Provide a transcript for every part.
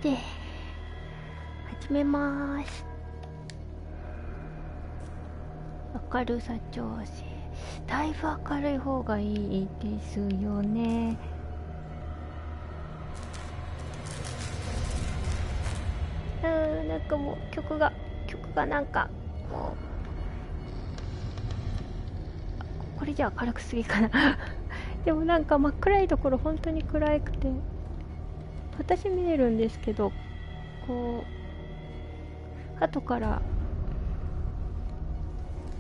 て始めます。明るさ調整、だいぶ明るい方がいいですよね。なんかもう曲がなんかもうこれじゃ明るくすぎかなでもなんか真っ暗いところ本当に暗くて、私見えるんですけど、こう後から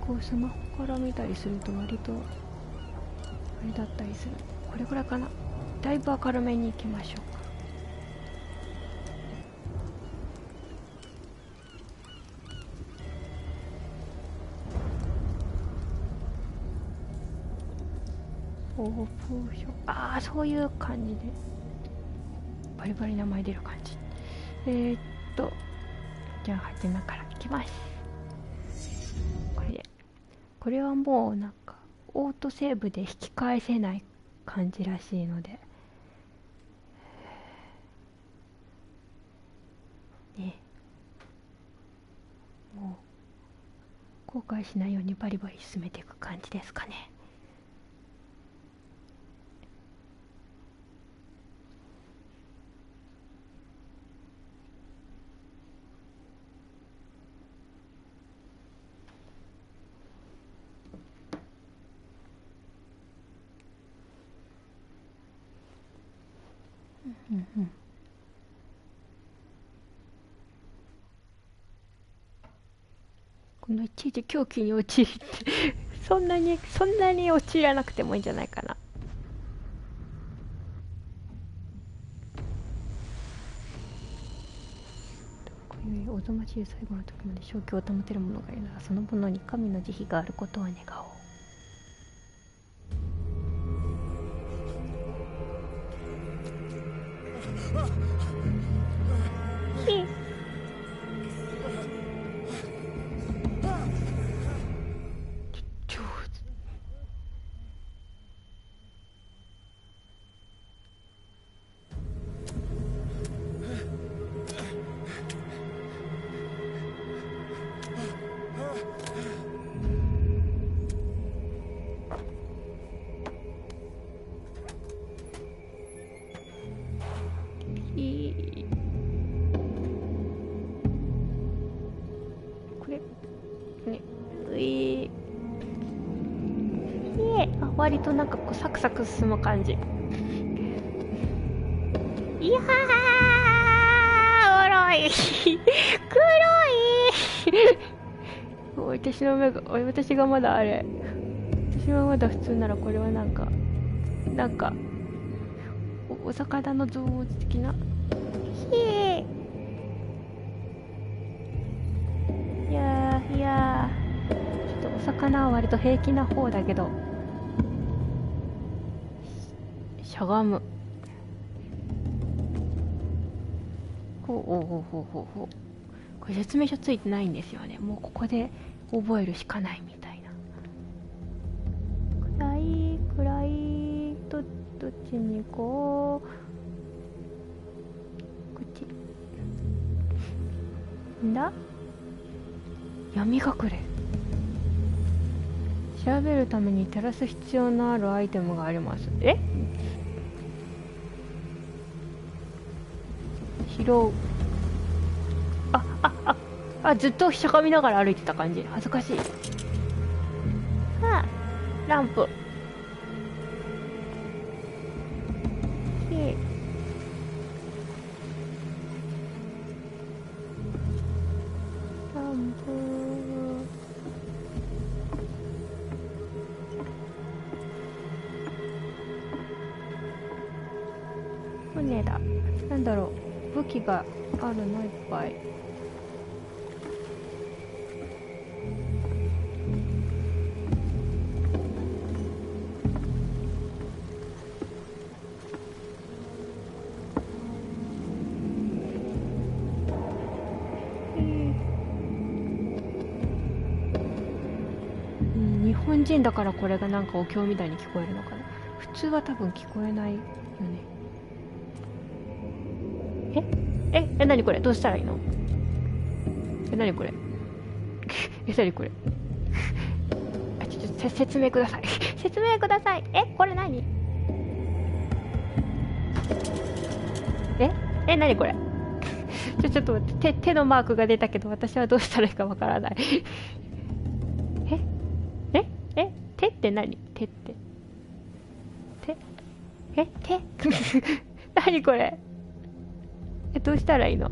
こうスマホから見たりすると割とあれだったりする。これぐらいかな。だいぶ明るめにいきましょうか。オープンション、ああそういう感じでバリバリ名前出る感じ。じゃあ初めからいきます。これはもうなんかオートセーブで引き返せない感じらしいのでね、もう後悔しないようにバリバリ進めていく感じですかね。うんうん、このいちいち狂気に陥ってそんなに陥らなくてもいいんじゃないかな。こういうおぞましい最後の時まで正気を保てる者がいるなら、そのものに神の慈悲があることを願おう。割となんかこうサクサク進む感じ。いやー、おろい黒い私の目が、私がまだあれ、私はまだ普通ならこれはなんかお魚の造物的な。いやちょっとお魚は割と平気な方だけど、しゃがむ。ほう。これ説明書ついてないんですよね。もうここで覚えるしかないみたいな。暗いどっちに行こう。こっちんだ。闇隠れ。調べるために照らす必要のあるアイテムがあります。拾う。ずっとしゃがみながら歩いてた感じ。恥ずかしい。ランプ。船だ。なんだろう、武器があるのいっぱい。日本人だからこれがなんかお経みたいに聞こえるのかな。普通は多分聞こえないよね。何これ、どうしたらいいの？何これ何これちょっと説明ください説明ください。これ何？何これちょっと待って、手のマークが出たけど、私はどうしたらいいかわからない手って何？手って手何これ？どうしたらいいの？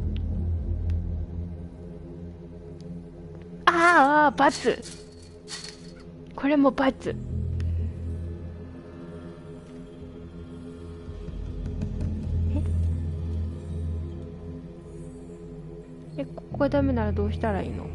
バツ。これもバツ。ここがダメならどうしたらいいの？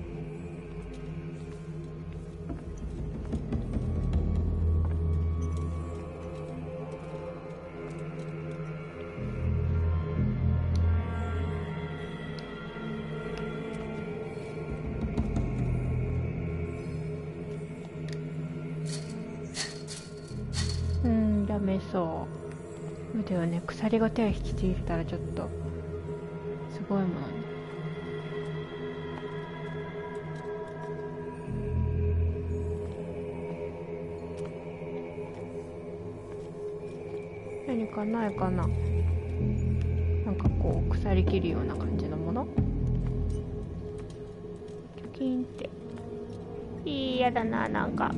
ダメそう。だよね、鎖が手を引きちぎれたらちょっとすごいもんね。何かないかな。なんかこう鎖切るような感じのもの。キュキンって。嫌だな、なんか。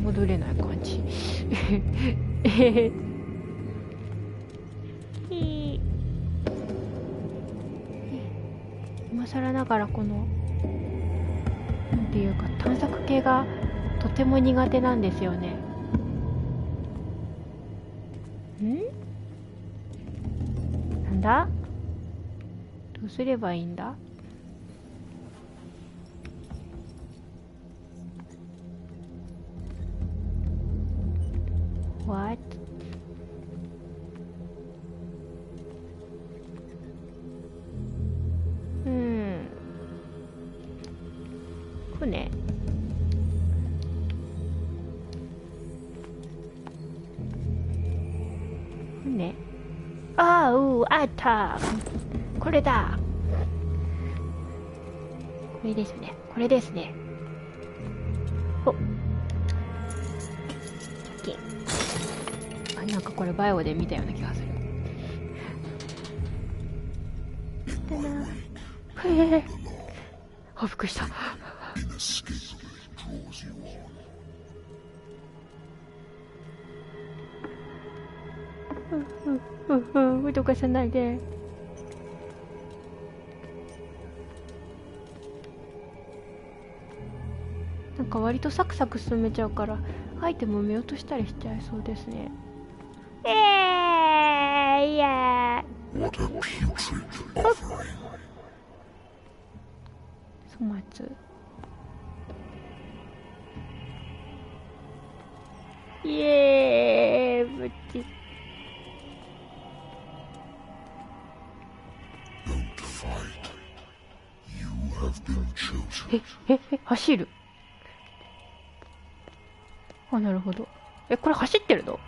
戻れない感じ今更ながらこのなんていうか探索系がとても苦手なんですよね。なんだ？どうすればいいんだ？What？ 船？船？あった。これだ。これですね。これですね。おっ。なんかこれバイオで見たような気がする。だな。びっくりした。脅かさないで。なんか割とサクサク進めちゃうからアイテム見落としたりしちゃいそうですね。いや粗末。ぶち。走る。なるほど。これ走ってるの？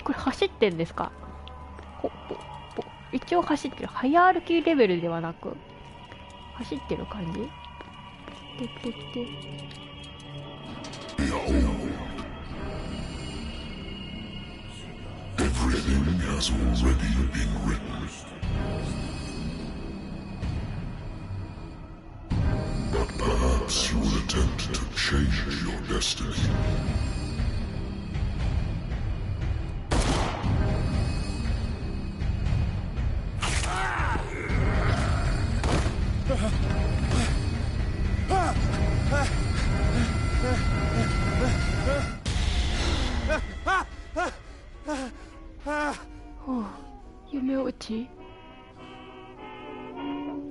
これ走ってんですか？一応走ってる。早歩きレベルではなく走ってる感じ。Everything has already been written. But perhaps you will attempt to change your destiny.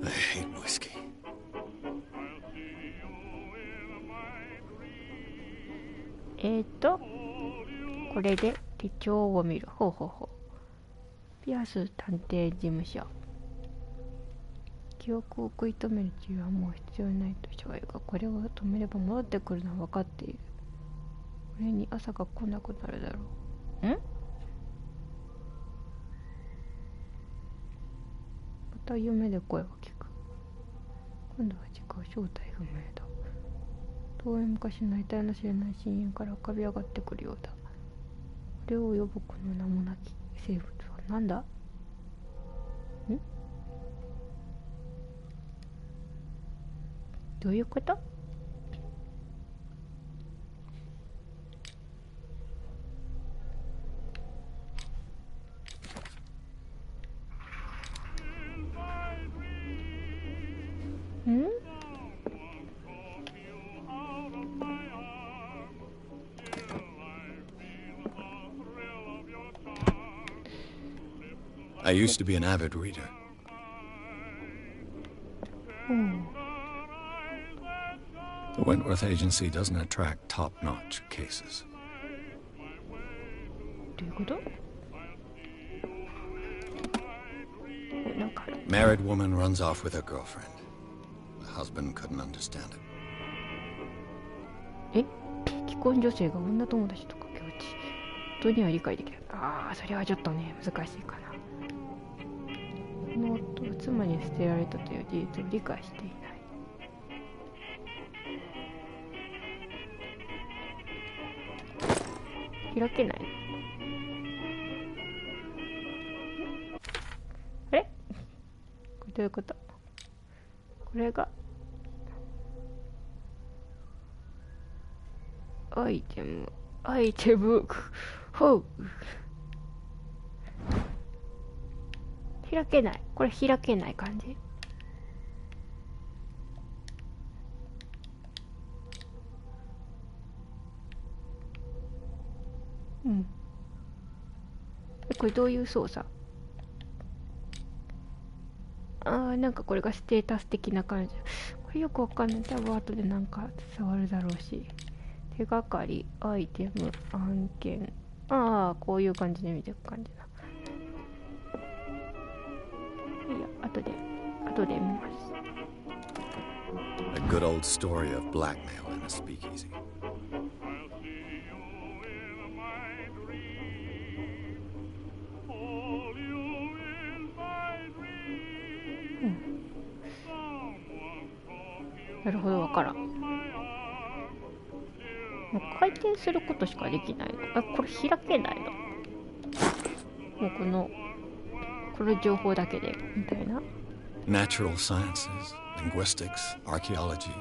I hate whiskey. これで手帳を見る。ピアス探偵事務所。記憶を食い止める治療はもう必要ないと人は言うが、これを止めれば戻ってくるのは分かっている。これに朝が来なくなるだろう。また夢で声を聞く。今度は時間正体不明だ。遠い昔の得体の知れない深淵から浮かび上がってくるようだ。これを呼ぶこの名もなき生物は何だ？どういうこと？I used to be an avid reader. The Wentworth Agency doesn't attract top-notch cases. どういうこと？なんか Married woman runs off with her girlfriend. The husband couldn't understand it. 既婚女性が女友達とか境地。夫には理解できる。それはちょっとね、難しいかな。この夫は妻に捨てられたという事実を理解していない。開けない。あれ？これどういうこと？これがアイテムほう。開けない。これ開けない感じ。これどういう操作？なんかこれがステータス的な感じ。これよくわかんない。多分後でなんか伝わるだろうし。手がかり、アイテム、案件。こういう感じで見ていく感じだ。いや、後で見ます。A good old story of blackmail in a speakeasy. Hmm. なるほど、わからん。もう回転することしかできないの。これ開けないの。もうこの情報だけでみたいな。Natural sciences, linguistics, archaeology.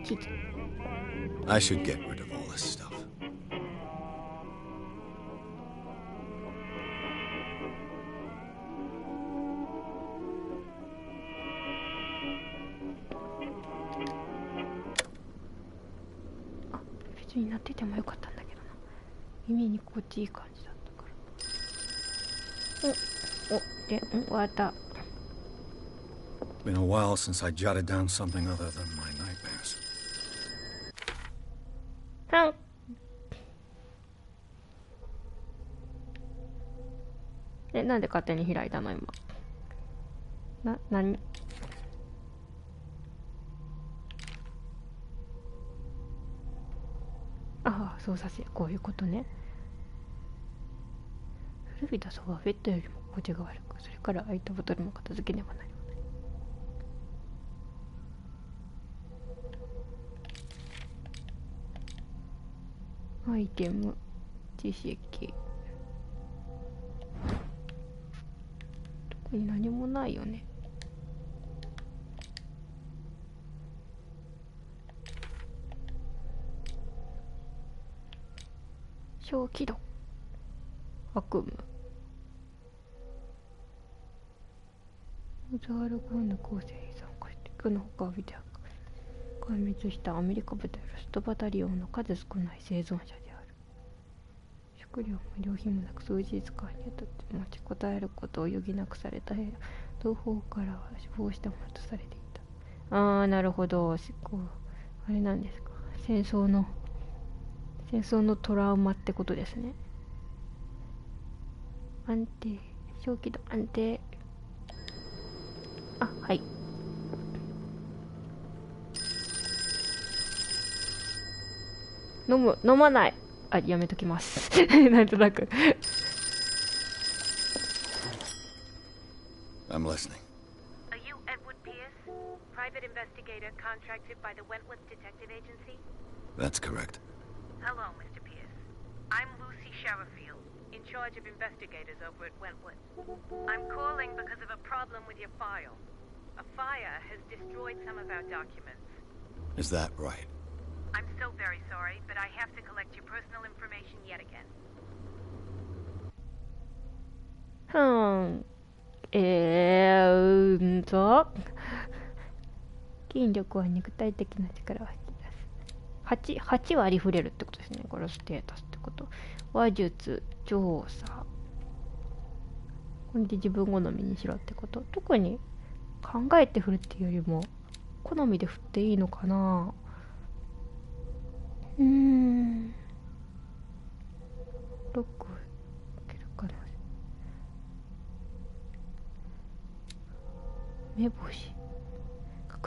地図。I should get rid of all this stuff. 別になっててもよかったんだけどな。耳に心地いい感じだったから。終わった。Been a while since I jotted down something other than my nightmares. なんで勝手に開いたの今。何？操作性、こういうことね。古びたソファーベッドよりも心地が悪く、それから空いたボトルも片付けねばなりません。アイテム、知識。特に何もないよね。小気度、悪夢、ザールゴンの構成に参加していくのほかを見て壊滅したアメリカ部隊ロストバタリオンの数少ない生存者である。食料も料品もなく数日間にあたって持ちこたえることを余儀なくされた兵ら、同胞からは死亡したものとされていた。なるほど。あれなんですか、戦争のトラウマってことですね。安定、小気度安定。あ、はい。飲まない。あ、やめときます。なんとなく。I'm listening. Are you Edward Pierce, private investigator contracted by the Wentworth Detective Agency? That's correct. Hello, Mr. Pierce. I'm Lucy Sherifield, in charge of investigators over at Wentworth. I'm calling because of a problem with your file. A fire has destroyed some of our documents. Is that right? I'm so very sorry, but I have to collect your personal information yet again. 筋力は肉体的な力を引き出す。8割触れるってことですね。これステータスってこと。話術、調査。これで自分好みにしろってこと。特に考えて振るっていうよりも好みで振っていいのかな。ロックいけるかな。目星、隠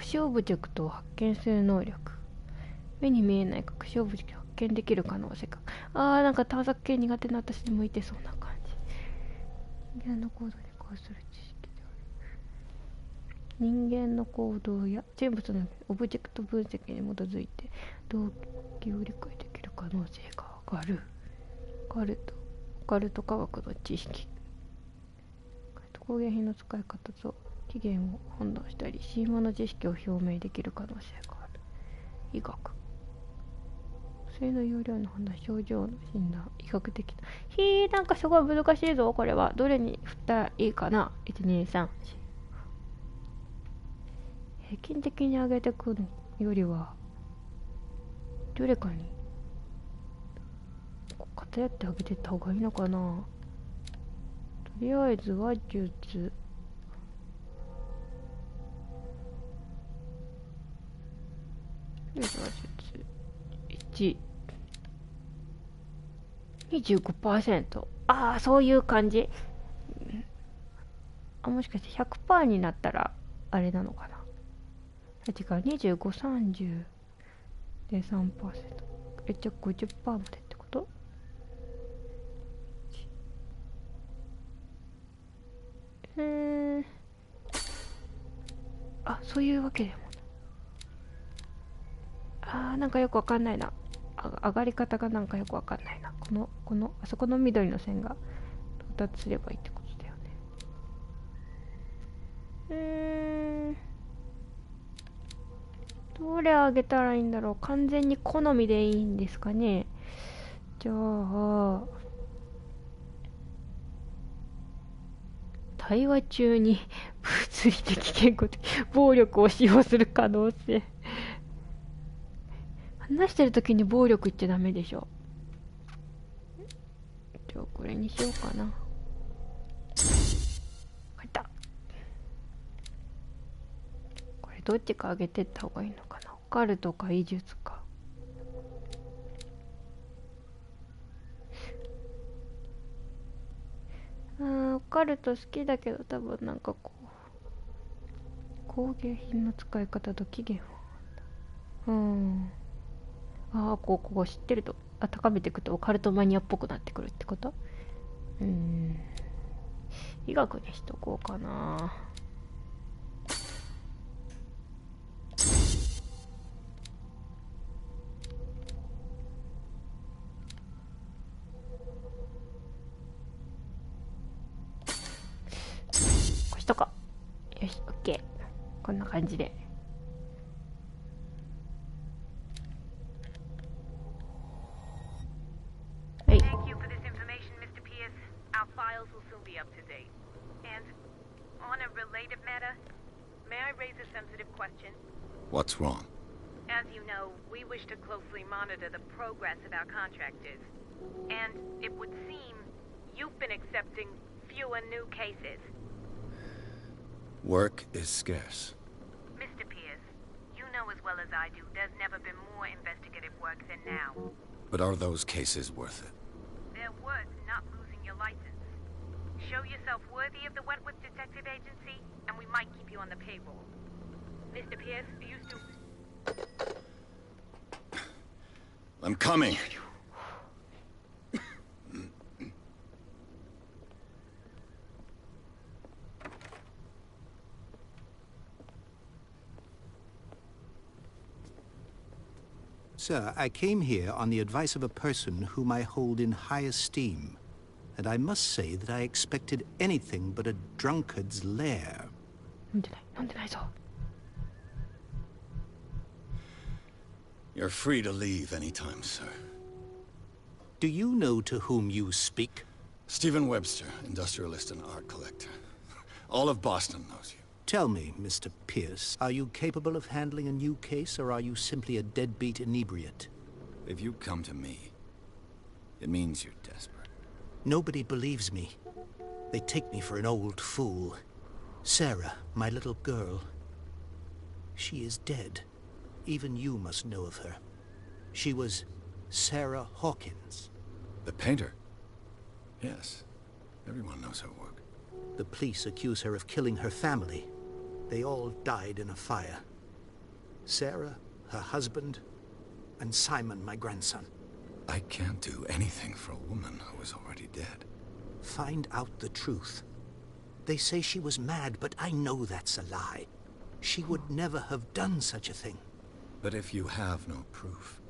しオブジェクトを発見する能力。目に見えない隠しオブジェクトを発見できる可能性か。なんか探索系苦手な私に向いてそうな感じ。人間の行動に関する知識である。人間の行動や人物のオブジェクト分析に基づいて動機を理解できる可能性が上がる。オカルト科学の知識。工芸品の使い方と起源を判断したり、神話の知識を表明できる可能性がある。医学。薬の容量の判断、症状の診断、医学的な。なんかすごい難しいぞ、これは。どれに振ったらいいかな。1、2、3、4。平均的に上げてくのよりは、どれかに偏ってあげてった方がいいのかな。とりあえず話術。話術1。25%。そういう感じ。もしかして 100% になったらあれなのかな。違う、25、30で 3%。じゃあ 50% までってこと？そういうわけでもない。なんかよくわかんないな。上がり方がなんかよくわかんないな。あそこの緑の線が到達すればいいってことだよね。どれ上げたらいいんだろう。完全に好みでいいんですかね。じゃあ、対話中に物理的言語的暴力を使用する可能性。話してる時に暴力言っちゃダメでしょ。じゃあこれにしようかな。入った。これどっちか上げてった方がいいのかな。オカルトか医術か。オカルト好きだけど、多分なんか工芸品の使い方と起源はここ知ってると高めていくとオカルトマニアっぽくなってくるってこと。医学にしとこうかな。こしとこう。よし、オッケー。こんな感じで。Thank you for this information, Mr. Pierce. Our files will soon be up to date. And on a related matter, may I raise a sensitive question? What's wrong? As you know, we wish to closely monitor the progress of our contractors. And it would seem you've been accepting fewer new cases. Work is scarce. Mr. Pierce, you know as well as I do there's never been more investigative work than now. But are those cases worth it? They're worth not losing your license. yourself worthy of the Wentworth Detective Agency, and we might keep you on the payroll. Mr. Pierce, are you still... I'm coming. Sir, I came here on the advice of a person whom I hold in high esteem, and I must say that I expected anything but a drunkard's lair. You're free to leave anytime, sir. Do you know to whom you speak? Stephen Webster, industrialist and art collector. All of Boston knows you. Tell me, Mr. Pierce, are you capable of handling a new case, or are you simply a deadbeat inebriate? If you come to me, it means you're desperate. Nobody believes me. They take me for an old fool. Sarah, my little girl, she is dead. Even you must know of her. She was Sarah Hawkins. The painter? Yes. Everyone knows her work. The police accuse her of killing her family. They all died in a fire. Sarah, her husband, and Simon, my grandson. I can't do anything for a woman who is already dead. Find out the truth. They say she was mad, but I know that's a lie. She would never have done such a thing. But if you have no proof...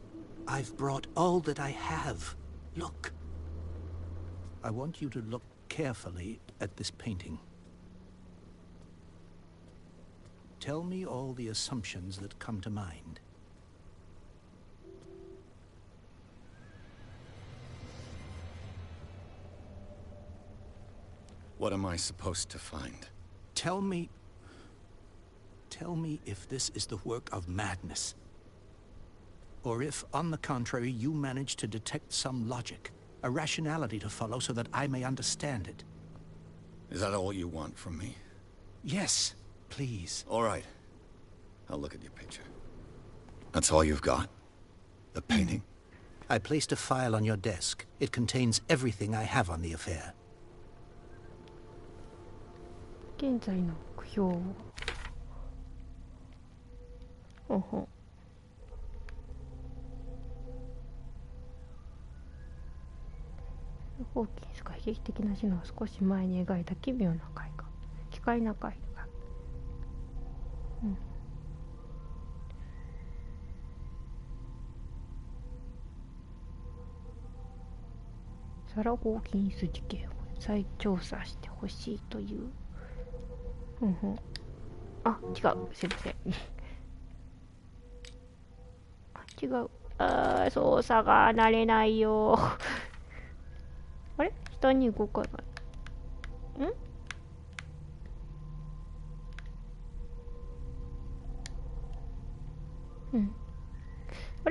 I've brought all that I have. Look. I want you to look carefully at this painting. Tell me all the assumptions that come to mind. What am I supposed to find? Tell me if this is the work of madness. Or if, on the contrary, you manage to detect some logic, a rationality to follow so that I may understand it. Is that all you want from me? Yes, please. All right. I'll look at your picture. That's all you've got? The painting? I placed a file on your desk. It contains everything I have on the affair. 現在の目標。ほんほん。ホーキンスが悲劇的な死のを少し前に描いた奇妙な絵画、奇怪な絵画。うん。サラ・ホーキンス事件を再調査してほしいという。うんうん。あ、違う。すいません。違う。操作が慣れないよ。あれ下に動かない。んうん。あ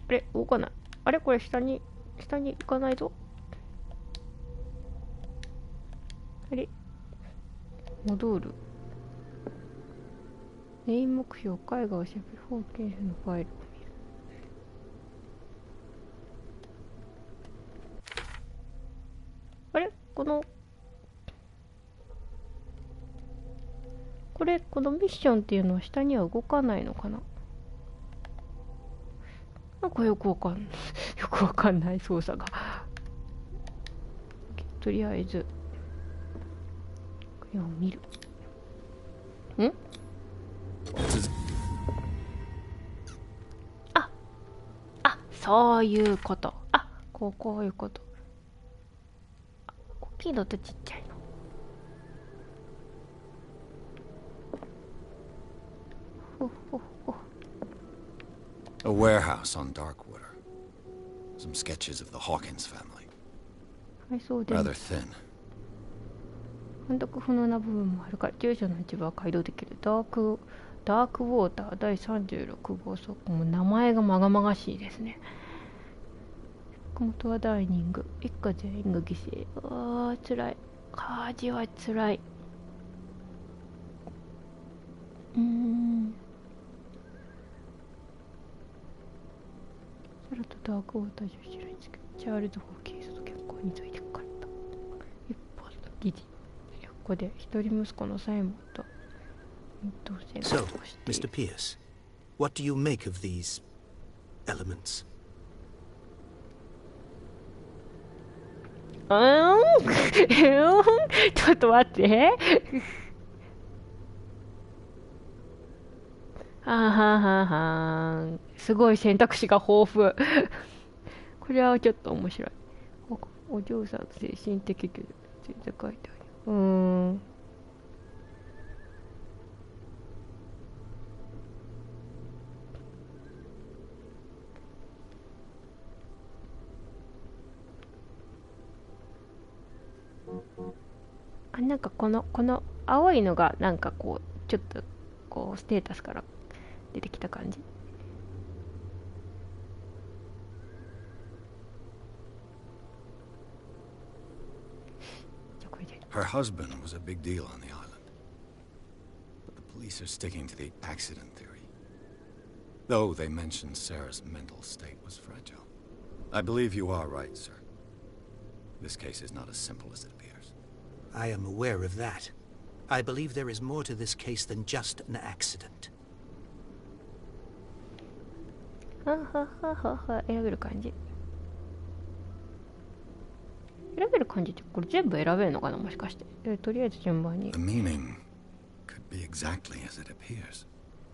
れ動かない。あれこれ下に行かないぞ。あれ戻る。メイン目標、絵画を調べる。ホーキンスのファイルを見る。あれこのミッションっていうのは下には動かないのかな。なんかよくわかんない操作が。とりあえずこれを見る。ん？そういうこと。こういうこと。大きいのとちっちゃいの。A warehouse on Darkwater. Some sketches of the Hawkins family. はい、そうです。 Rather thin. 判読不能な部分もあるから、住所の一部は解読できる。ダークウォーター第36号倉庫。もう名前がまがまがしいですね。元はダイニング。一家全員が犠牲。つらい。火事はつらい。サラとダークウォーター女子らにつけチャールズ・ホーキンスと結婚について書かれた。疑似。ここで一人息子のサイモンと同棲が So, 過ごしてい Mr. る。 Pierce, what do you make of these elements? ちょっと待ってははははん、すごい選択肢が豊富これはちょっと面白い。お嬢さんの精神的許容について書いてある。なんかこの青いのがなんかこうちょっとこうステータスから出てきた感じ。じゃあこれで。Her husband was a big deal on the island. But the police are sticking to the accident theory. Though they mentioned Sarah's mental state was fragile. I believe you are right, sir. This case is not as simple as it appears. I am aware of that. I believe there is more to this case than just an accident. 選べる感じ。選べる感じってこれ全部選べるのかな、もしかして。とりあえず順番に。 The meaning could be exactly as it appears.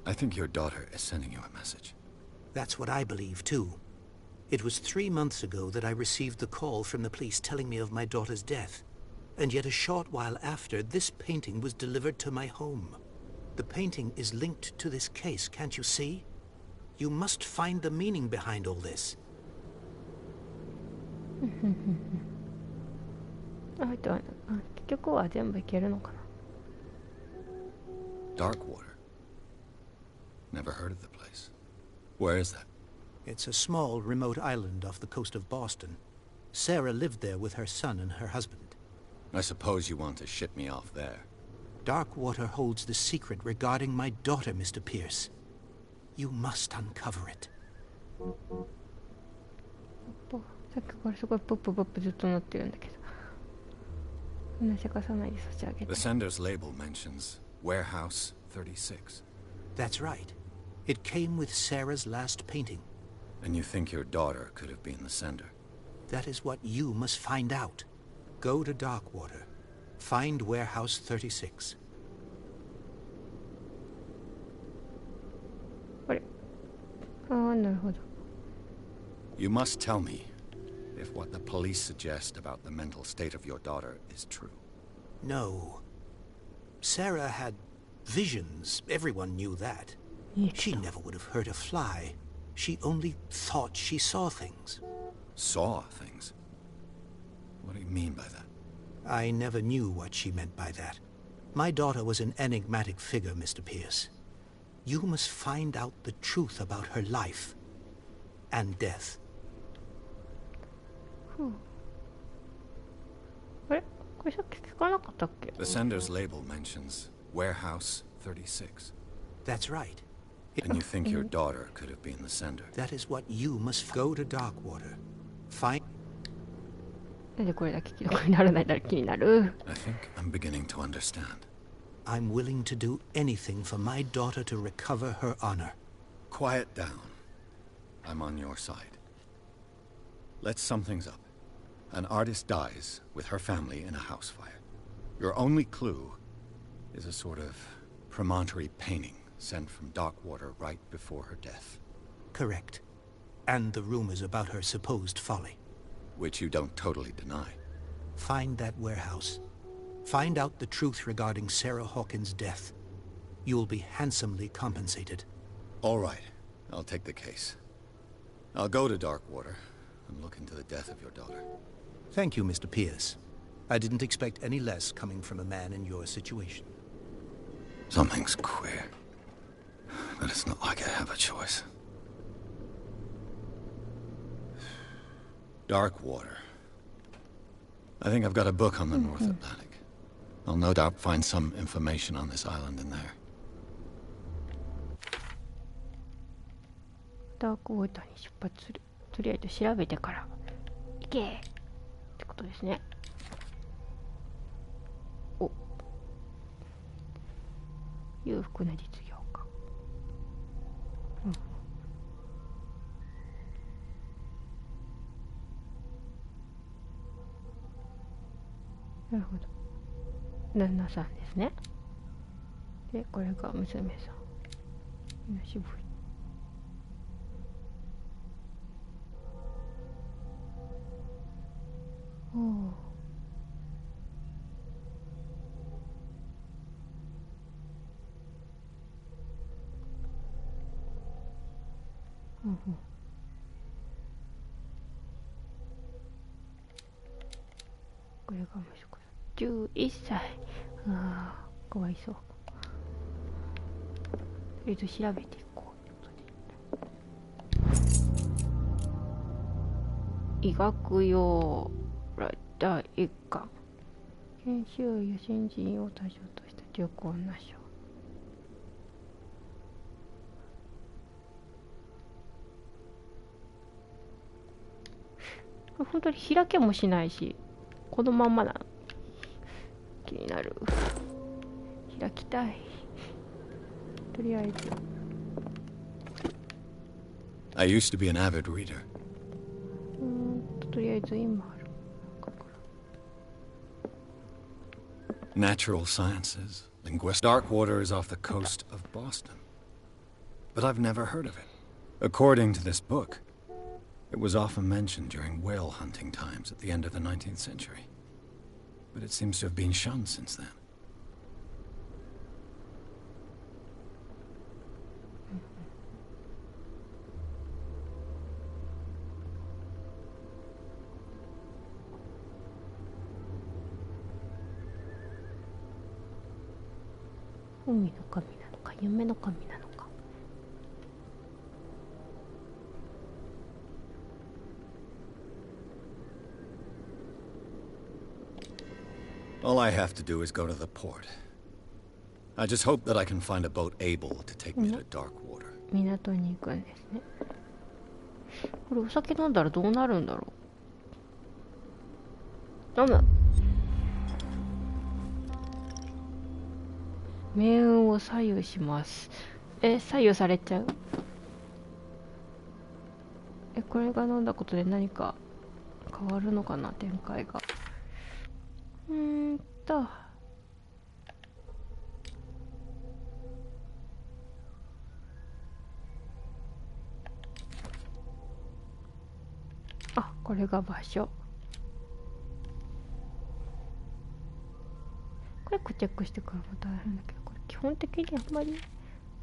I think your daughter is sending you a message. That's what I believe, too. It was 3 months ago that I received the call from the police telling me of my daughter's death. And yet a short while after, this painting was delivered to my home. The painting is linked to this case, can't you see? You must find the meaning behind all this. 結局は全部いけるのかな。 Darkwater. Never heard of the place. Where is that? It's a small, remote island off the coast of Boston. Sarah lived there with her son and her husband. I suppose you want to ship me off there. Darkwater holds the secret regarding my daughter, Mr. Pierce. You must uncover it. さっきからすごいプッププップずっとなってるんだけど。そんなせかさないで差し上げて。 The sender's label mentions Warehouse 36. That's right. It came with Sarah's last painting. And you think your daughter could have been the sender? That is what you must find out. Go to Darkwater. Find Warehouse 36. あれ、なるほど。 You must tell me if what the police suggest about the mental state of your daughter is true. No. Sarah had visions. Everyone knew that. She never would have hurt a fly. She only thought she saw things. Saw things? What do you mean by that? I never knew what she meant by that. My daughter was an enigmatic figure, Mr. Pierce. You must find out the truth about her life and death. あれ、これさっき聞かなかったっけ？ The sender's label mentions Warehouse 36. That's right. And you think your daughter could have been the sender? That is what you must go to Darkwater. Find... なんでこれだけ記録にならないんだろう、気になる。 I think I'm beginning to understand. I'm willing to do anything for my daughter to recover her honor. Quiet down. I'm on your side. Let's sum things up. An artist dies with her family in a house fire. Your only clue is a sort of promontory painting sent from Darkwater right before her death. Correct. And the rumors about her supposed folly. Which you don't totally deny. Find that warehouse. Find out the truth regarding Sarah Hawkins' death. You'll be handsomely compensated. All right. I'll take the case. I'll go to Darkwater and look into the death of your daughter. Thank you, Mr. Pierce. I didn't expect any less coming from a man in your situation. Something's queer. But it's not like I have a choice. Darkwater. I think I've got a book on the North Atlantic. I'll no doubt find some information on this island in there. ダークウォーターに出発する。とりあえず調べてから行けってことですね。裕福な実業家。なるほど。旦那さんですね。で、これが娘さん。みんな渋い。おお。うんうん。これが息子さん。11歳。ああ、かわいそう。とりあえず調べていこう。医学用ラダー一巻。研修医や新人を対象とした重厚な書。これ本当に開けもしないし、このまんまなの。気になる。開きたい。とりあえず。I used to be an avid reader. とりあえず今ある。Natural sciences, linguistics. Darkwater is off the coast of Boston. But I've never heard of it. According to this book, it was often mentioned during whale hunting times at the end of the 19th century. But it seems to have been shunned since then. Mm-hmm. 海の神なのか夢の神なのか。All I have to do is go to the port. I just hope that I can find a boat able to take me to Darkwater. 港に行くんですね。これお酒飲んだらどうなるんだろう。飲む。命運を左右します。左右されちゃう。これが飲んだことで何か変わるのかな、展開が。あ、これが場所。これチェックしてからも大変だけど、これ基本的にあんまり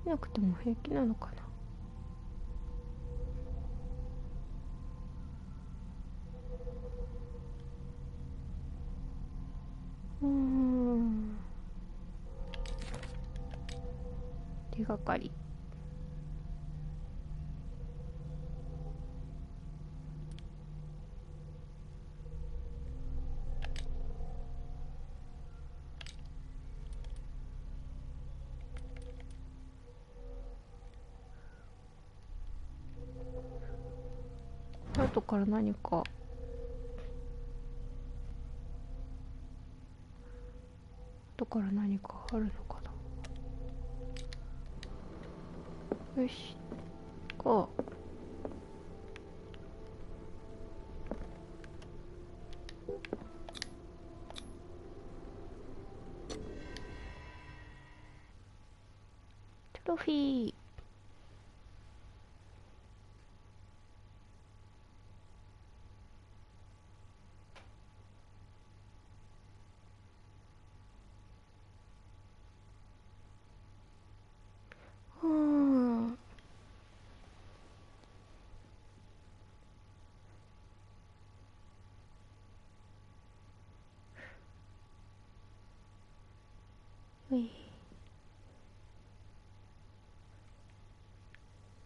見なくても平気なのかな。手がかり。後から何かあるのかな。よし、こう。トロフィー。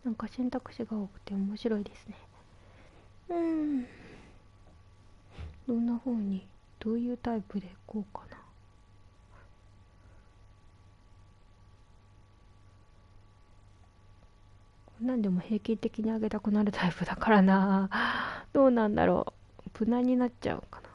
なんか選択肢が多くて面白いですね。どんな風にどういうタイプでこうかな。何でも平均的に上げたくなるタイプだからな。どうなんだろう。無難になっちゃうかな。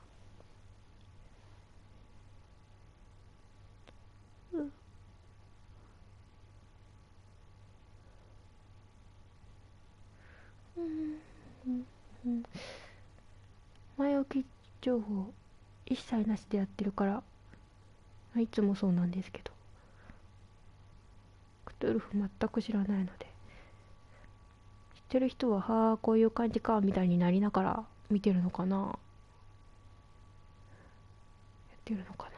前置き情報一切なしでやってるからいつもそうなんですけど、クトゥルフ全く知らないので、知ってる人ははあこういう感じかみたいになりながら見てるのかな、やってるのかな。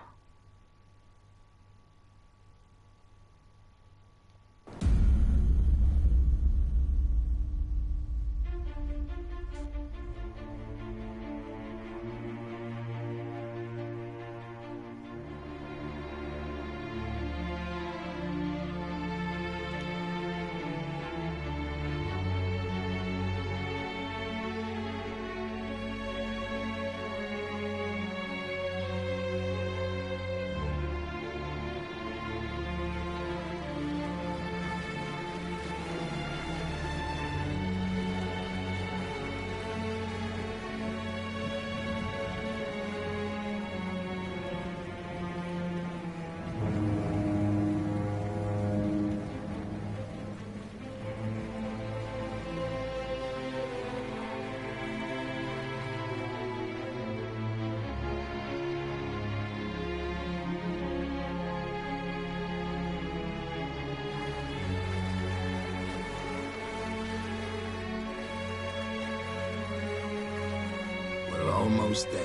Almost there.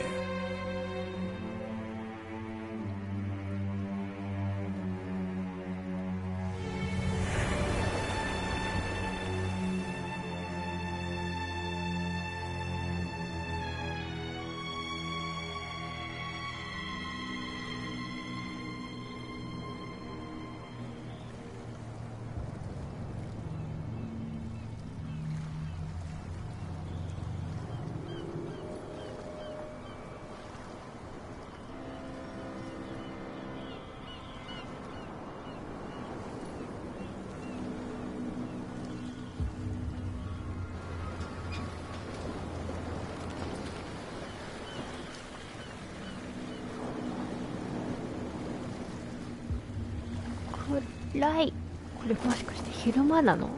暗い。これもしかして昼間なの？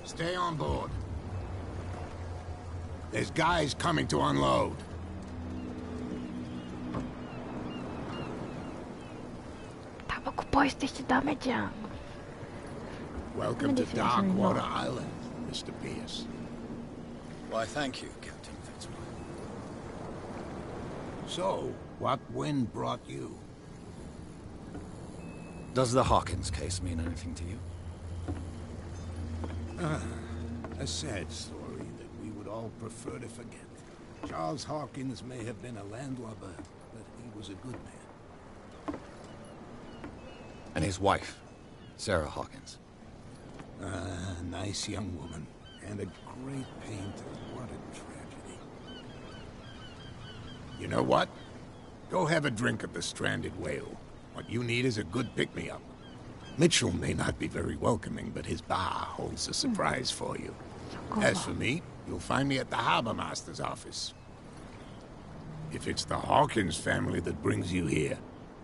Stay on board. There's guys coming to unload. タバコポイ捨てしちゃダメじゃん。 Welcome to Darkwater Island, Mr. Pierce. Why, thank you, Captain Fitzroy. So, what wind brought you? Does the Hawkins case mean anything to you? A sad story that we would all prefer to forget. Charles Hawkins may have been a landlubber, but he was a good man. And his wife, Sarah Hawkins. A nice young woman, and a great painter. What a tragedy. You know what? Go have a drink at the Stranded Whale. What you need is a good pick-me-up. Mitchell may not be very welcoming, but his bar holds a surprise for you. As for me, you'll find me at the Harbor Master's office. If it's the Hawkins family that brings you here,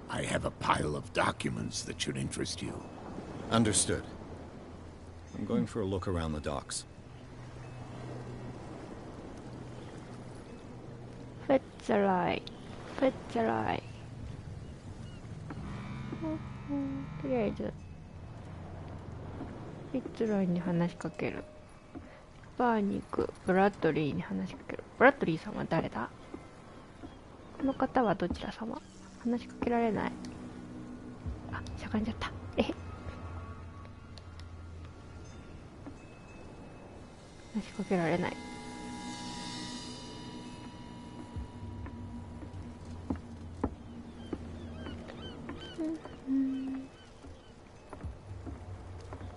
I have a pile of documents that should interest you. Understood. I'm going for a look around the docks. Fitzroy. Fitzroy. とりあえずフィッツロイに話しかける。バーに行く。ブラッドリーに話しかける。ブラッドリーさんは誰だ？この方はどちら様？話しかけられない。あ、しゃがんじゃった。話しかけられない。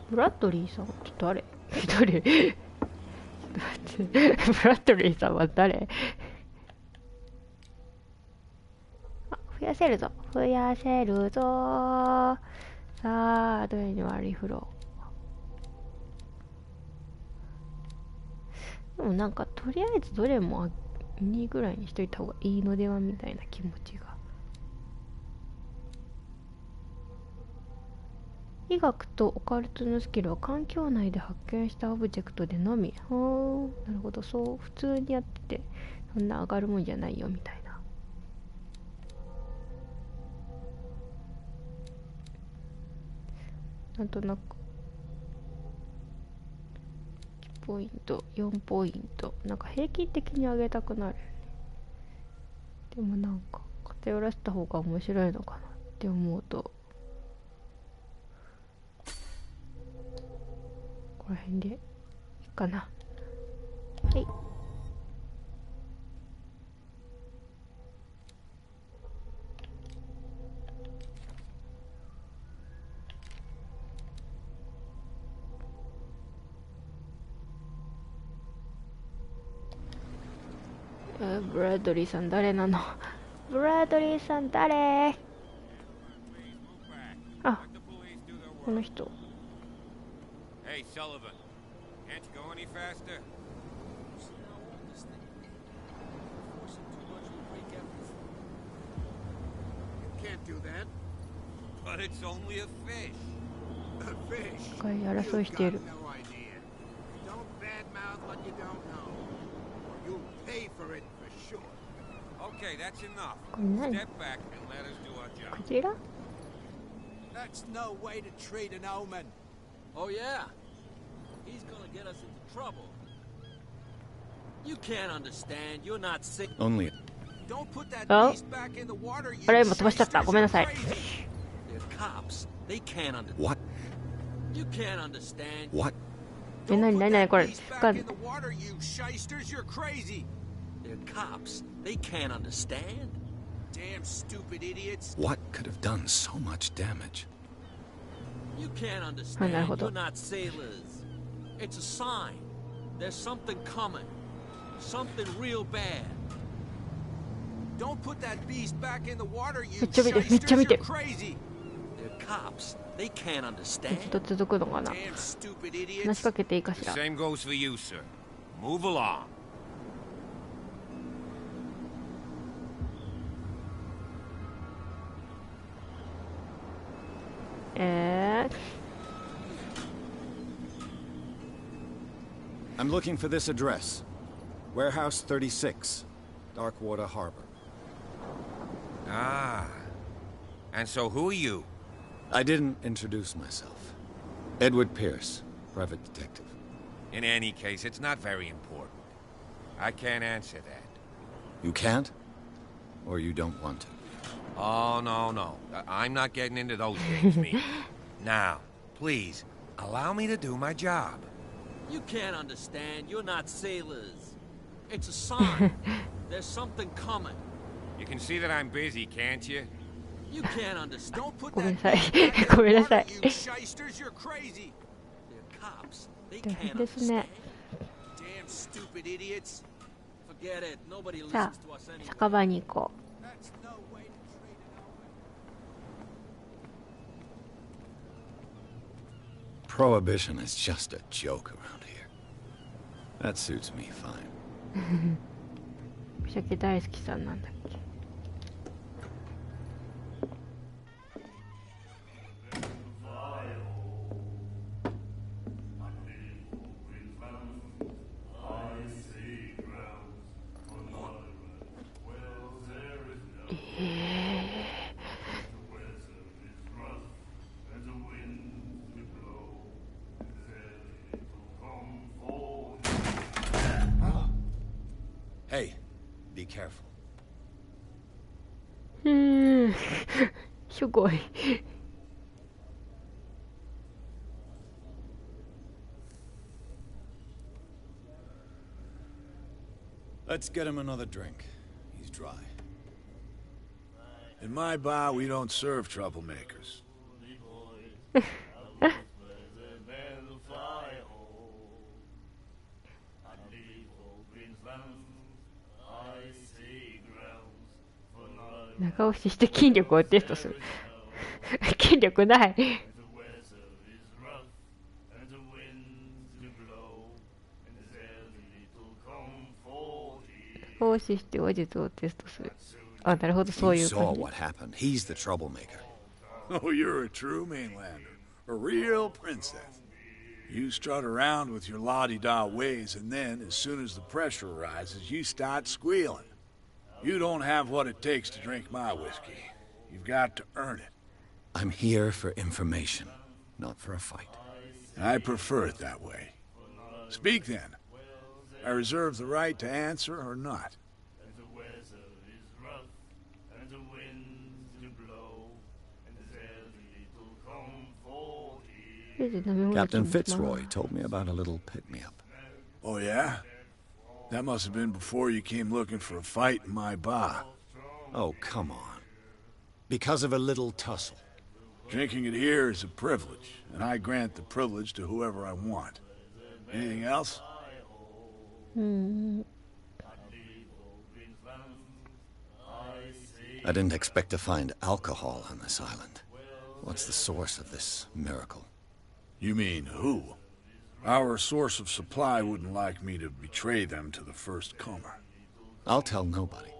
ブラッドリーさんって誰？誰？ちょっと待って。ブラッドリーさんは誰？あ、増やせるぞ。増やせるぞ。さあ、どれに割り振ろう。でもなんか、とりあえずどれも2ぐらいにしといた方がいいのではみたいな気持ちが。医学とオカルトのスキルは環境内で発見したオブジェクトでのみ。はあ、なるほど。そう普通にやっててそんな上がるもんじゃないよみたいな。なんとなく1ポイント4ポイントなんか平均的に上げたくなるよね。でもなんか偏らせた方が面白いのかなって思うと、この辺でいいかな。はい。ブラッドリーさん誰なの？ブラッドリーさん誰？あ、この人。Hey, Sullivan. Can't you go any faster? You can't do that. But it's only a fish. A fish. 深い争いしている。 No idea. Don't badmouth what you don't know. Or you'll pay for it for sure. Okay, that's enough. これ何？ Step back and let us do our job. クジラ？ That's no way to treat an omen. Oh yeah? He's gonna get us into trouble. You can't understand. You're not sick. Only Don't put that Oh. beast back in the water, you あれ今飛ばしちゃった。ごめんなさい。 They're cops. They can't understand. what? You can't understand. What? え、なになになにこれ。 beast か back in the water, you shysters. You're crazy. They're cops. They can't understand. Damn stupid idiots. What could have done so much damage? You can't understand. なるほど。 You're not sailors. It's a sign. There's something coming. Something real bad. Don't put that beast back in the water, you めっちゃ見てる、めっちゃ shysters. 見て You're る。 crazy. They're cops. They can't ず understand. っと続くのかな。 Damn stupid 話し idiots. かけていいかし The ら。 same goes for you, sir. Move along. ー I'm looking for this address. Warehouse 36, Darkwater Harbor. Ah. And so who are you? I didn't introduce myself. Edward Pierce, private detective. In any case, it's not very important. I can't answer that. You can't? Or you don't want to? Oh, no. I'm not getting into those games, me. Now, please, allow me to do my job. You can't understand. You're not sailors. It's a sign. There's something coming. You can see that I'm busy, can't you? You can't understand. Don't put ごめん that なさい beast back in。 ごめん the なさい water, you shysters. You're crazy. They're cops. They 大 can't 変ですね。 understand. Damn stupid idiots. Forget it. Nobody さ listens to us あ、 anyway. 酒場に行こ That's no way to treat an omen. Prohibition is just a joke around here. That suits me fine. う。お酒大好きさんなんだっけ。Hey, be careful. すごい。 Let's get him another drink. He's dry. In my bar, we don't serve troublemakers. Icy grounds for night. 長押しして筋力をテストする。筋力ない。 The weather is rough, and the winds do blow, and there's little comfort here. 長押しして話術をテストする。あ、なるほど、そうい You う saw 感じ。 what happened. He's the troublemaker. Oh, you're a true mainlander. A real princess. You strut around with your la-di-da ways, and then, as soon as the pressure rises, you start squealing. You don't have what it takes to drink my whiskey. You've got to earn it. I'm here for information, not for a fight. I prefer it that way. Speak then. I reserve the right to answer or not. The weather is rough, and the winds do blow, and there's little comfort here. Captain Fitzroy told me about a little pick-me-up. Oh, yeah? That must have been before you came looking for a fight in my bar. Oh, come on. Because of a little tussle. Drinking it here is a privilege, and I grant the privilege to whoever I want. Anything else? I didn't expect to find alcohol on this island. What's the source of this miracle? You mean who? Our source of supply wouldn't like me to betray them to the first comer. I'll tell nobody.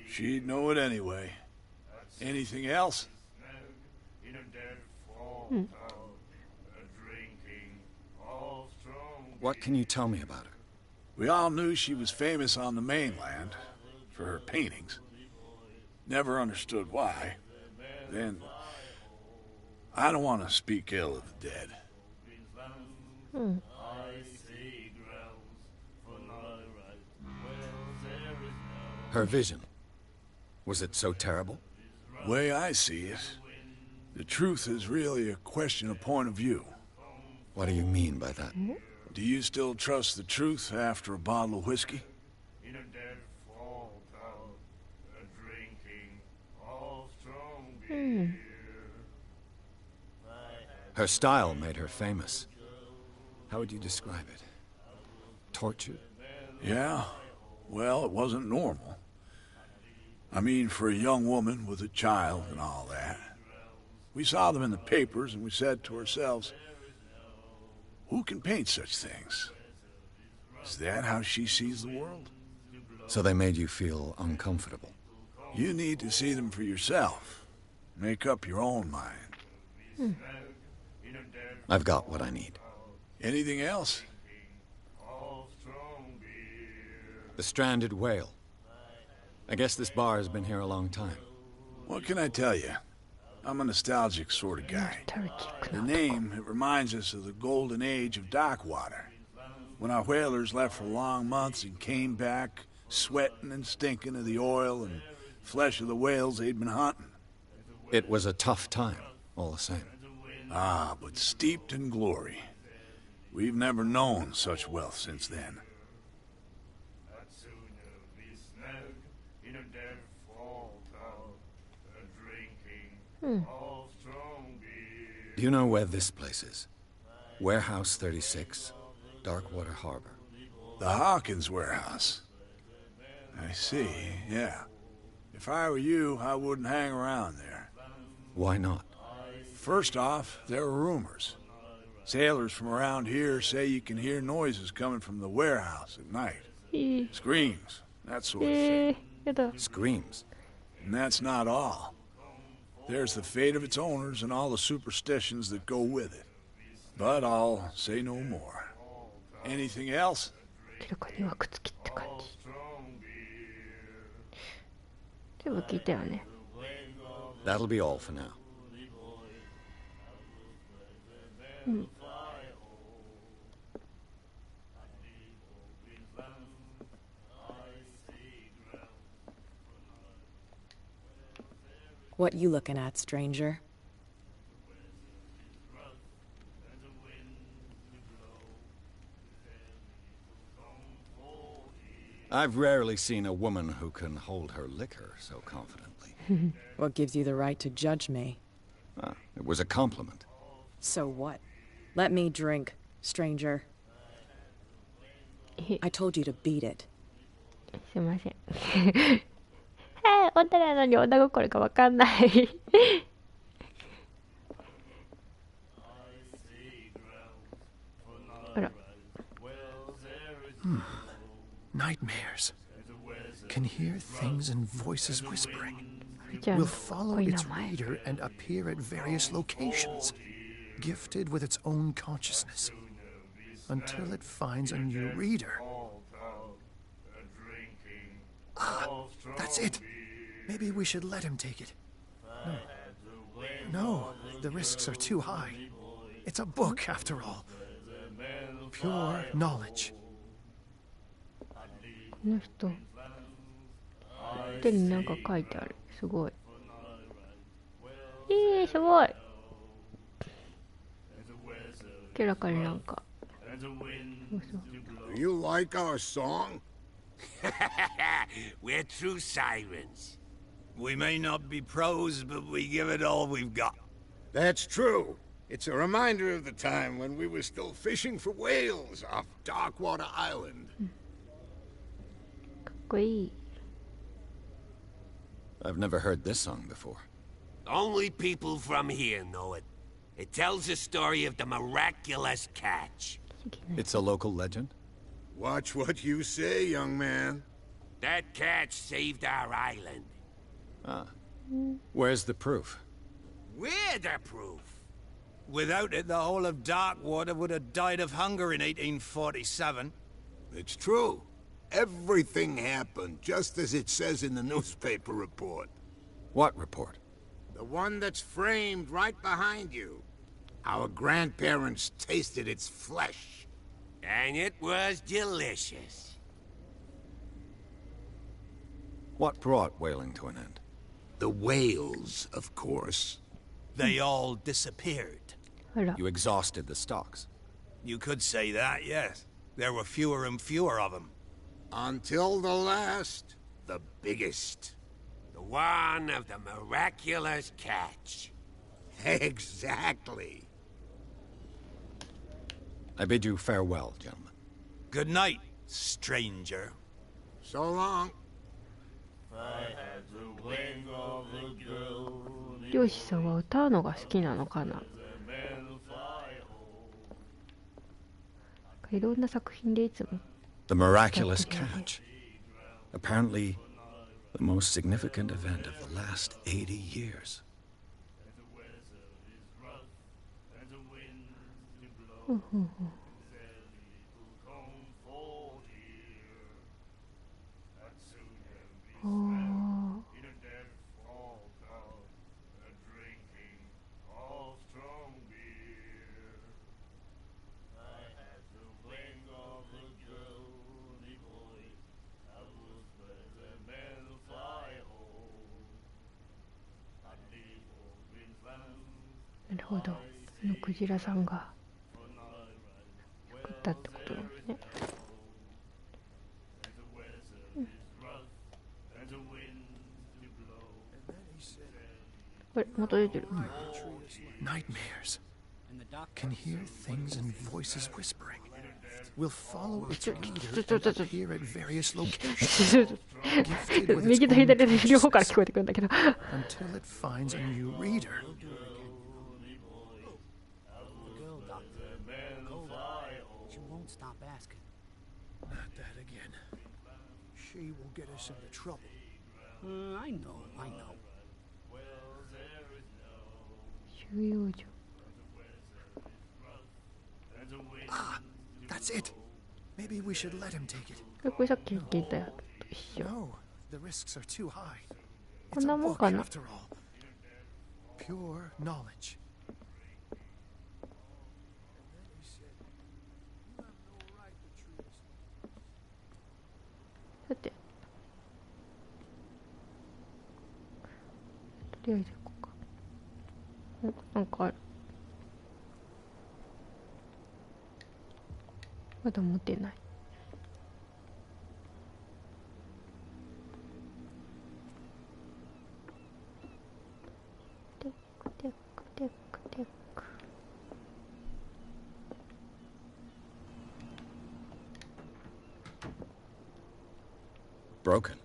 She'd know it anyway. Anything else? What can you tell me about her? We all knew she was famous on the mainland for her paintings. Never understood why. Then, I don't want to speak ill of the dead. Her vision. Was it so terrible? Way I see it, the truth is really a question of point of view. What do you mean by that? Do you still trust the truth after a bottle of whiskey? Her style made her famous. How would you describe it? Tortured? Yeah. Well, it wasn't normal. I mean, for a young woman with a child and all that. We saw them in the papers and we said to ourselves, who can paint such things? Is that how she sees the world? So they made you feel uncomfortable? You need to see them for yourself. Make up your own mind. I've got what I need. Anything else? The stranded whale. I guess this bar has been here a long time. What can I tell you? I'm a nostalgic sort of guy. The name, it reminds us of the golden age of dock water. When our whalers left for long months and came back, sweating and stinking of the oil and flesh of the whales they'd been hunting. It was a tough time, all the same. Ah, but steeped in glory. We've never known such wealth since then. Do you know where this place is? Warehouse 36, Darkwater Harbor. The Hawkins warehouse. I see, yeah. If I were you, I wouldn't hang around there. Why not? First off, there are rumors. Sailors from around here say you can hear noises coming from the warehouse at night. Screams, that sort of thing. Screams? And that's not all. There's the fate of its owners and all the superstitions that go with it. But I'll say no more. Anything else? That'll be all for now. What you looking at, stranger? I've rarely seen a woman who can hold her liquor so confidently. What gives you the right to judge me? Ah, it was a compliment. So what? Let me drink, stranger. I told you to beat it. すいません。女なのに女心がわかんない。あら。Nightmares. Can hear things and voices whispering. Will follow its reader and appear at various locations. gifted with its own consciousness. Until it finds a new reader. Ah, that's it. Maybe we should let him take it. No, the risks are too high. It's a book, after all. Pure knowledge. この人手になんか書いてある。すごい。すごい。明らかになんか。Do you like our song? We're true sirens. We may not be pros, but we give it all we've got. That's true. It's a reminder of the time when we were still fishing for whales off Darkwater Island. かっこいい。I've never heard this song before. Only people from here know it. It tells the story of the miraculous catch. It's a local legend? Watch what you say, young man. That catch saved our island. Ah. Where's the proof? We're the proof. Without it, the whole of Darkwater would have died of hunger in 1847. It's true. Everything happened just as it says in the newspaper report. What report? The one that's framed right behind you. Our grandparents tasted its flesh. And it was delicious. What brought whaling to an end? The whales, of course. They all disappeared. You exhausted the stocks. You could say that, yes. There were fewer and fewer of them. Until the last, the biggest. The one of the miraculous catch. Exactly. I bid you farewell, gentlemen. Good night, stranger. So long. 漁師さんは歌うのが好きなのかな。いろんな作品でいつも。The miraculous catch. Apparently, the most significant event of the last 80 years. Oh. なるほど。クジラさんが作ったってことなんですね。あれ、また出てる。Nightmares. Can hear things and voices whispering. We'll follow its leader and appear at various locations. 右と左で両方から聞こえてくるんだけど。Until it finds a new reader. She won't stop asking. Not that again. She will get us into trouble. I know. 収容所。Ah, that's it. Maybe we should let him take it. これさっき聞いたやつと一緒。 No, the risks are too high. こ It's ん a なもん book かな。 after all. Pure knowledge. さて。とりあえず行こうか。なんかある。まだ持ってない。テックテックテックテック。Broken.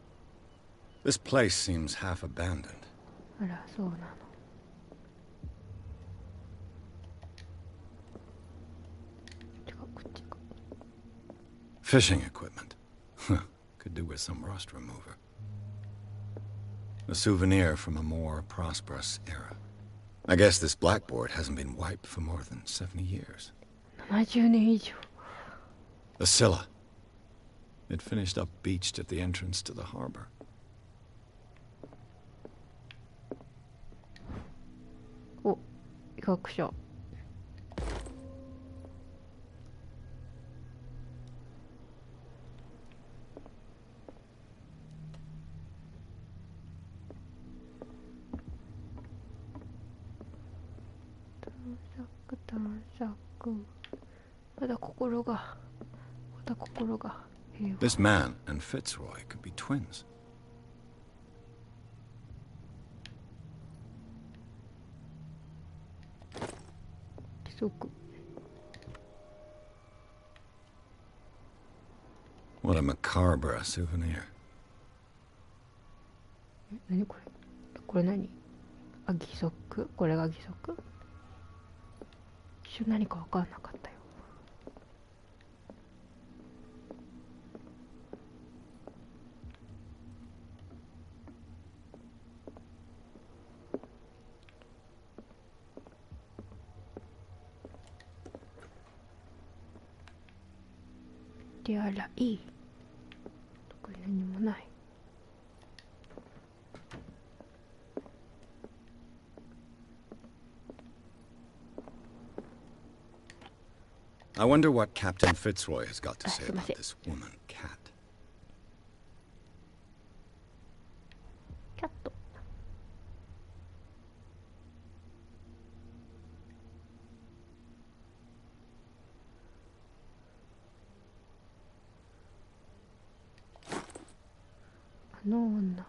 This place seems half abandoned. あら、そうなの。Fishing equipment. Could do with some rust remover. A souvenir from a more prosperous era. I guess this blackboard hasn't been wiped for more than 70 years. 70年以上。The Scylla. It finished up beached at the entrance to the harbor. Oh, 医学書。探索。まだ心が。This man and Fitzroy could be twins. What a macabre souvenir. 何これ？これ何？あ、義足？これが義足？一瞬何か分かんなかったよ。手洗い。特に何もない。I wonder what Captain Fitzroy has got to say about this woman, Cat. キャット。あの女。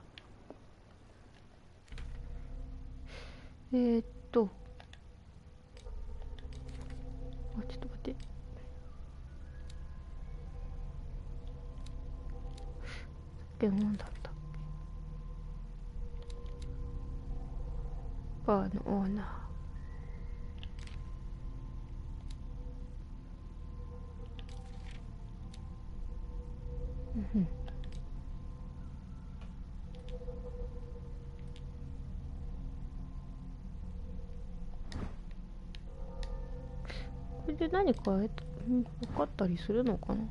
ちょっと待って。酒飲んだんだっけ。バーのオーナー。うん。これで何か分かったりするのかな。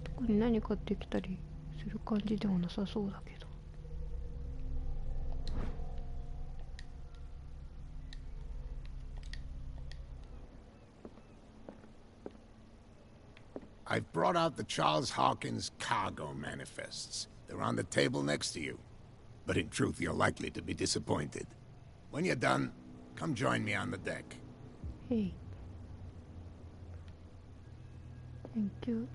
特に何かできたりする感じではなさそうだけど。I've brought out the Charles Hawkins cargo manifests. They're on the table next to you. But in truth, you're likely to be disappointed. When you're done, come join me on the deck. Hey. Thank you.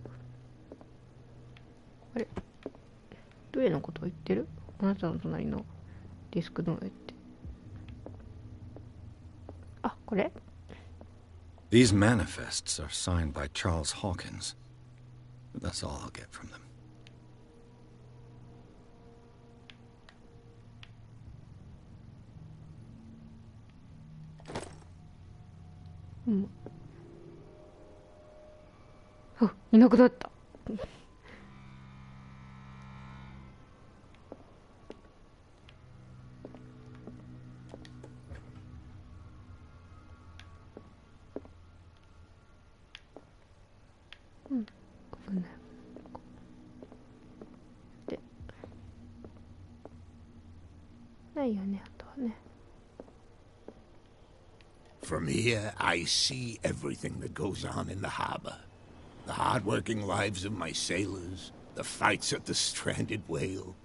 あれ、どれのことを言ってる？あなたの隣のディスクの上って。あ、これ？ These manifests are signed by Charles Hawkins. But that's all I'll get from them. うん。あ、いなくなった。うん、危ない。で、ないよね、あとはね。From here, I see everything that goes on in the harbor. The hard-working lives of my sailors, the fights at the stranded whale.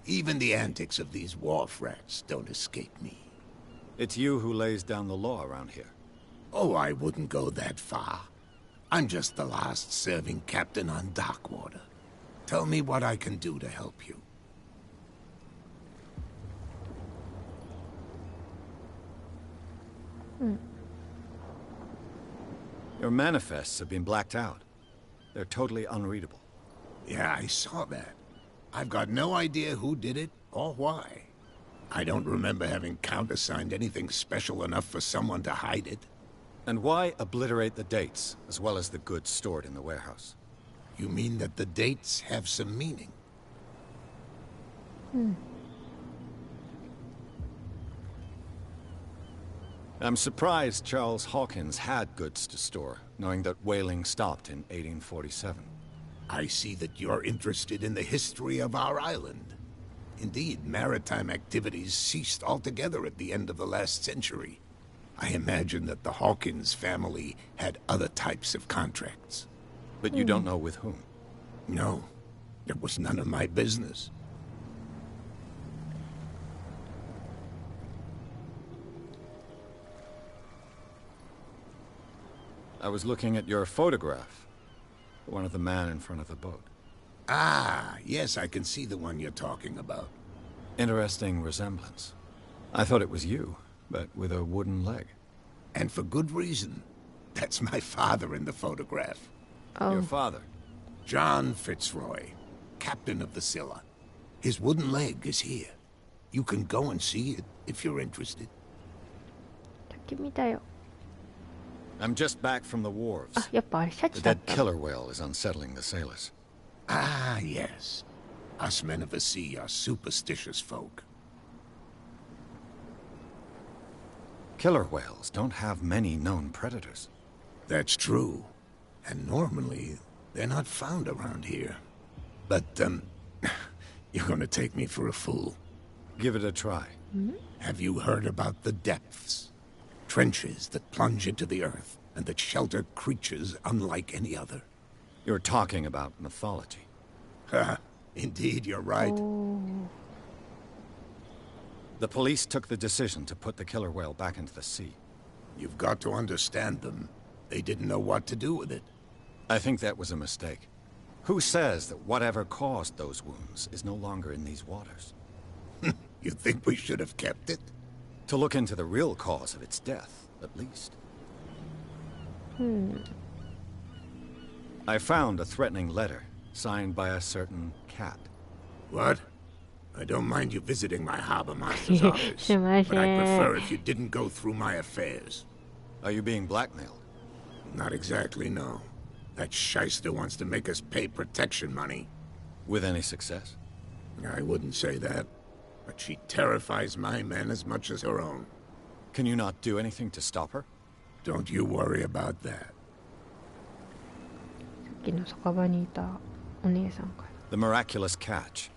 Even the antics of these wharf rats don't escape me. It's you who lays down the law around here. Oh, I wouldn't go that far. I'm just the last serving captain on Darkwater. Tell me what I can do to help you. Your manifests have been blacked out. They're totally unreadable. Yeah, I saw that. I've got no idea who did it or why. I don't remember having countersigned anything special enough for someone to hide it. And why obliterate the dates, as well as the goods stored in the warehouse? You mean that the dates have some meaning? I'm surprised Charles Hawkins had goods to store, knowing that whaling stopped in 1847. I see that you're interested in the history of our island. Indeed, maritime activities ceased altogether at the end of the last century. I imagine that the Hawkins family had other types of contracts. But you don't know with whom? No, it was none of my business. I was looking at your photograph. One of the man in front of the boat. Ah, yes, I can see the one you're talking about. Interesting resemblance. I thought it was you, but with a wooden leg. And for good reason. That's my father in the photograph. Oh. Your father? John Fitzroy, captain of the Scylla. His wooden leg is here. You can go and see it if you're interested. さっき見たよ。 I'm just back from the wharves. あ、やっぱあれシャ The チだっ dead た。 killer whale is unsettling the sailors. Ah, yes. Us men of the sea are superstitious folk. Killer whales don't have many known predators. That's true. And normally, they're not found around here. But, you're gonna take me for a fool. Give it a try. Have you heard about the depths? Trenches that plunge into the earth, and that shelter creatures unlike any other. You're talking about mythology. Ha! Indeed, you're right. The police took the decision to put the killer whale back into the sea. You've got to understand them. They didn't know what to do with it. I think that was a mistake. Who says that whatever caused those wounds is no longer in these waters? You think we should have kept it? To look into the real cause of its death, at least. I found a threatening letter, signed by a certain cat. What? I don't mind you visiting my harbor master's office, but I'd prefer if you didn't go through my affairs. Are you being blackmailed? Not exactly, no. That shyster wants to make us pay protection money. With any success? I wouldn't say that, but she terrifies my men as much as her own. Can you not do anything to stop her? Don't you worry about that. さっきの酒場にいたお姉さんから。 The miraculous catch.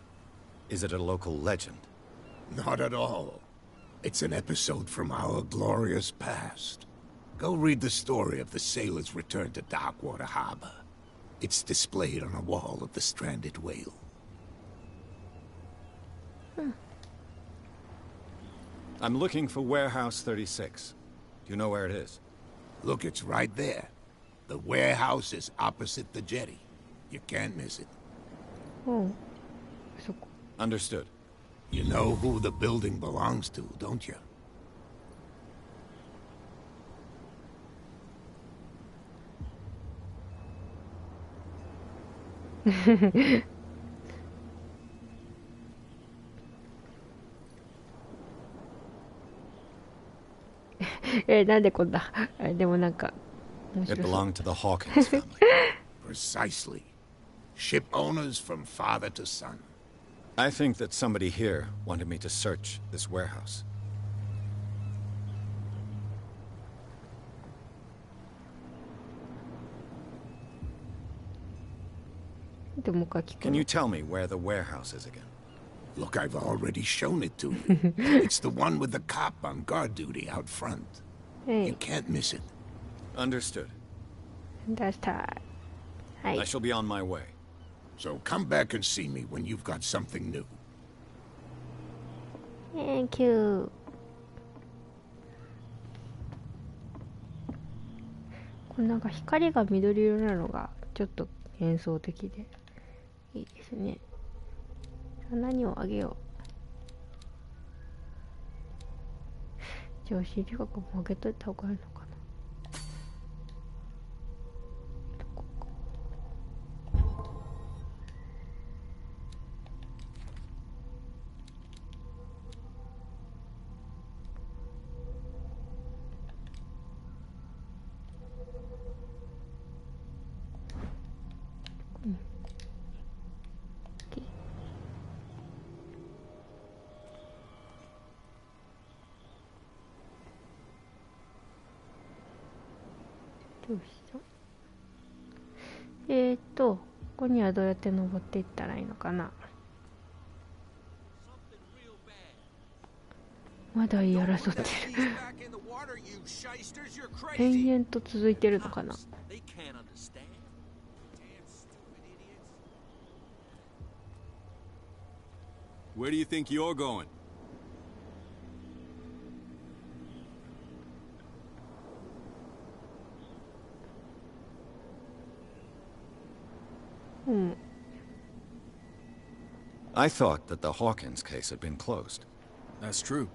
Is it a local legend? Not at all. It's an episode from our glorious past. Go read the story of the sailor's return to Darkwater Harbor. It's displayed on a wall of the stranded whale. I'm looking for Warehouse 36. Do you know where it is? Look, it's right there. The warehouse is opposite the jetty. You can't miss it. うん。そこ。 Understood. You know who the building belongs to, don't you? It belonged to the Hawkins family. Precisely. Ship owners from father to son. I think that somebody here wanted me to search this warehouse. Can you tell me where the warehouse is again? Look, I've already shown it to you. It's the one with the cop on guard duty out front. Hey. You can't miss it. Understood. That's time. I shall be on my way. So come back and see me when you've got something new. Thank you. このなんか光が緑色なのがちょっと幻想的でいいですね。何をあげよう。じゃあ心理学もあげといた方がいいのかな。どうしたここにはどうやって登っていったらいいのかな。まだ言い争ってる延々と続いてるのかな。Where do you think you're going? I thought that the Hawkins case had been closed. That's true.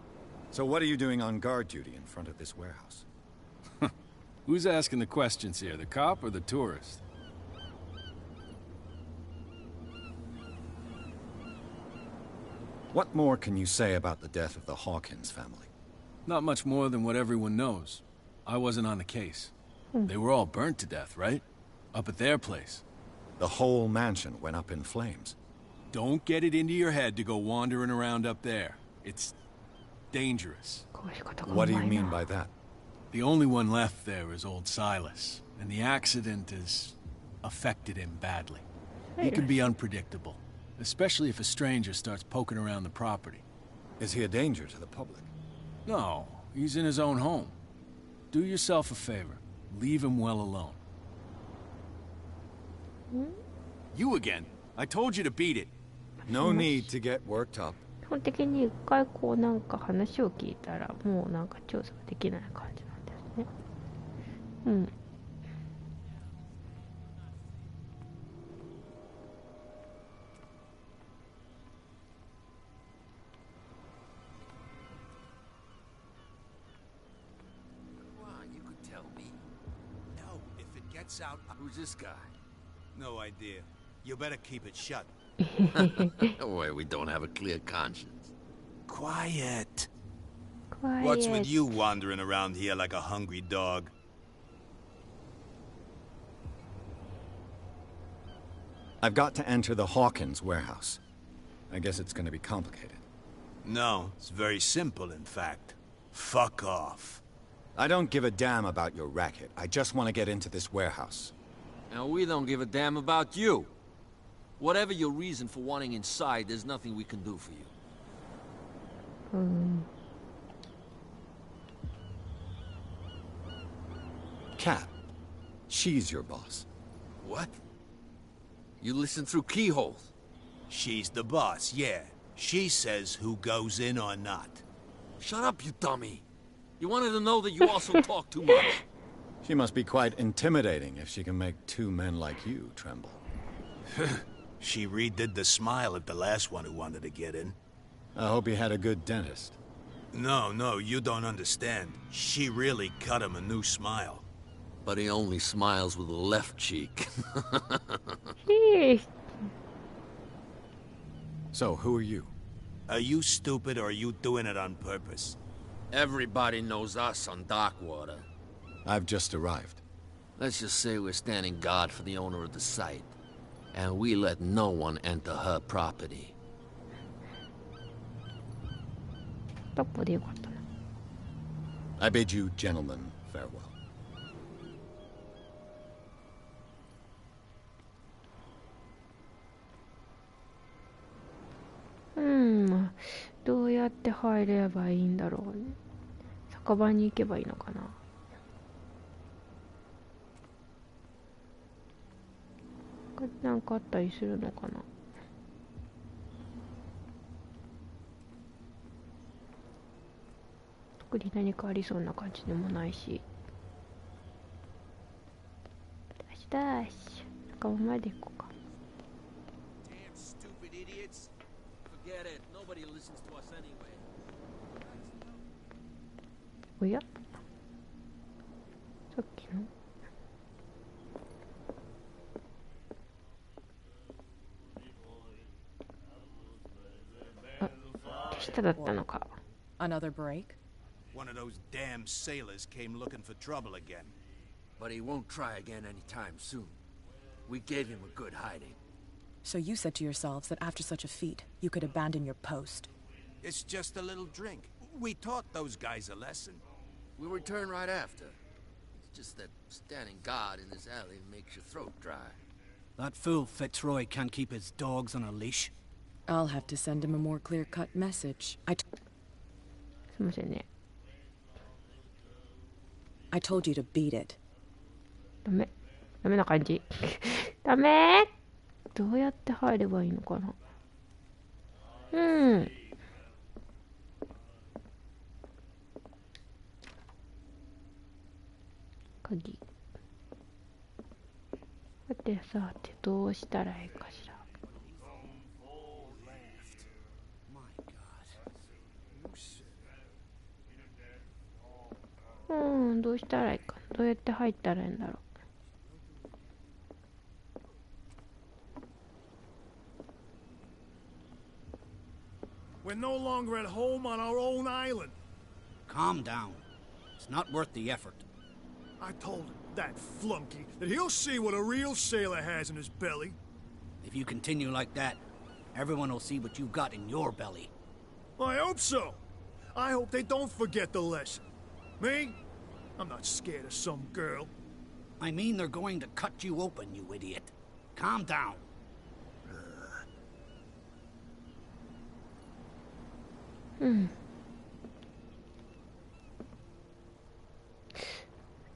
So what are you doing on guard duty in front of this warehouse? Who's asking the questions here, the cop or the tourist? What more can you say about the death of the Hawkins family? Not much more than what everyone knows. I wasn't on the case. They were all burnt to death, right? Up at their place. The whole mansion went up in flames. Don't get it into your head to go wandering around up there. It's dangerous. What do you mean by that? The only one left there is old Silas, and the accident has affected him badly. He can be unpredictable, especially if a stranger starts poking around the property. Is he a danger to the public? No, he's in his own home. Do yourself a favor. Leave him well alone. You again. I told you to beat it. No need to get worked up. 基本的に一回こうなんか話を聞いたらもうなんか調査ができない感じなんですね。Out. Who's this guy? No idea. You better keep it shut. Don't worry, we don't have a clear conscience. Quiet. Quiet. What's with you wandering around here like a hungry dog? I've got to enter the Hawkins warehouse. I guess it's going to be complicated. No, it's very simple, in fact. Fuck off. I don't give a damn about your racket. I just want to get into this warehouse. And we don't give a damn about you. Whatever your reason for wanting inside, there's nothing we can do for you. Cat, she's your boss. What? You listen through keyholes? She's the boss, yeah. She says who goes in or not. Shut up, you dummy. You wanted to know that you also talk too much. She must be quite intimidating if she can make two men like you tremble. She redid the smile at the last one who wanted to get in. I hope he had a good dentist. No, you don't understand. She really cut him a new smile. But he only smiles with the left cheek. So, who are you? Are you stupid or are you doing it on purpose? Everybody knows us on Darkwater. I've just arrived. Let's just say we're standing guard for the owner of the site. And we let no one enter her property. I bid you gentlemen farewell. どうやって入ればいいんだろうね。酒場に行けばいいのかな。なんかあったりするのかな。特に何かありそうな感じでもないし。ダッシュ。仲間まで行こうか。おや？さっきの？下だったのか。Another break? One of those damn sailors came looking for trouble again. But he won't try again anytime soon. We gave him a good hiding. So you said to yourselves that after such a feat, you could abandon your post. It's just a little drink. We taught those guys a lesson. We'll return right after. Just that standing guard in this alley makes your throat dry. That fool Fitzroy can't keep his dogs on a leash. I'll have to send him a more clear-cut message. I told you to beat it. ダメ。ダメな感じ。ダメ。どうやって入ればいいのかな。鍵。さてさて、どうしたらいいかしら。どうしたらいいか。どうやって入ったらいいんだろう。We're no longer at home on our own island. Calm down. It's not worth the effort. I told him, that flunky, that he'll see what a real sailor has in his belly. If you continue like that, everyone will see what you've got in your belly. I hope so. I hope they don't forget the lesson. Me? I'm not scared of some girl. I mean they're going to cut you open, you idiot. Calm down.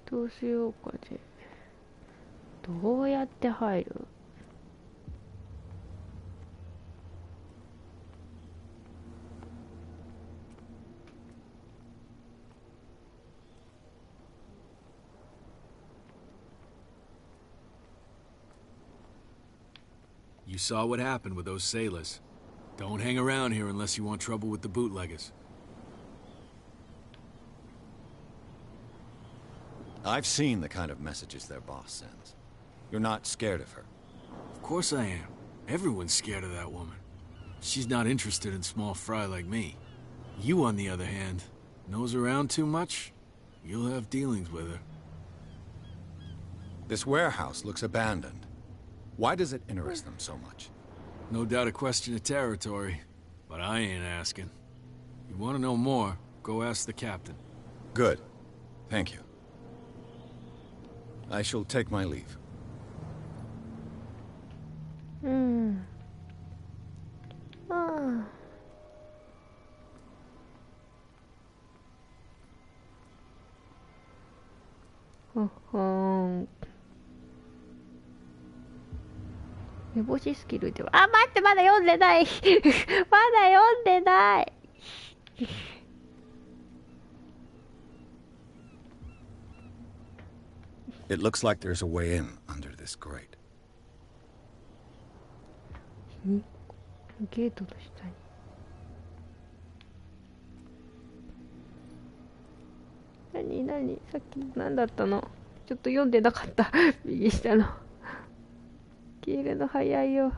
どうしようかね。どうやって入る？You saw what happened with those sailors. Don't hang around here unless you want trouble with the bootleggers. I've seen the kind of messages their boss sends. You're not scared of her. Of course I am. Everyone's scared of that woman. She's not interested in small fry like me. You, on the other hand, nose around too much, you'll have dealings with her. This warehouse looks abandoned. Why does it interest them so much? No doubt a question of territory, but I ain't asking. You want to know more, go ask the captain. Good. Thank you. I shall take my leave. Oh. 目星スキルでは、あ、待って、まだ読んでないまだ読んでない。It looks like there's a way in under this grate. ゲートの下に。何さっき何だったの？ちょっと読んでなかった右下の。消えるの早いよ。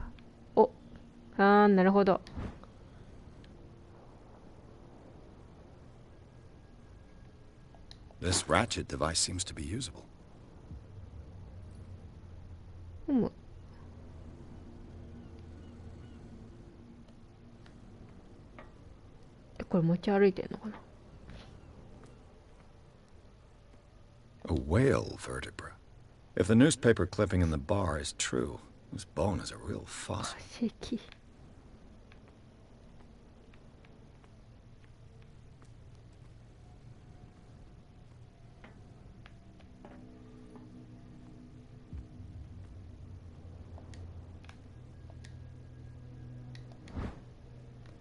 お、なるほど。This ratchet device seems to be usable. これ持ち歩いてんのかな？ A whale vertebra. If the newspaper clipping in the bar is true, this bone is a real fossil. 化石。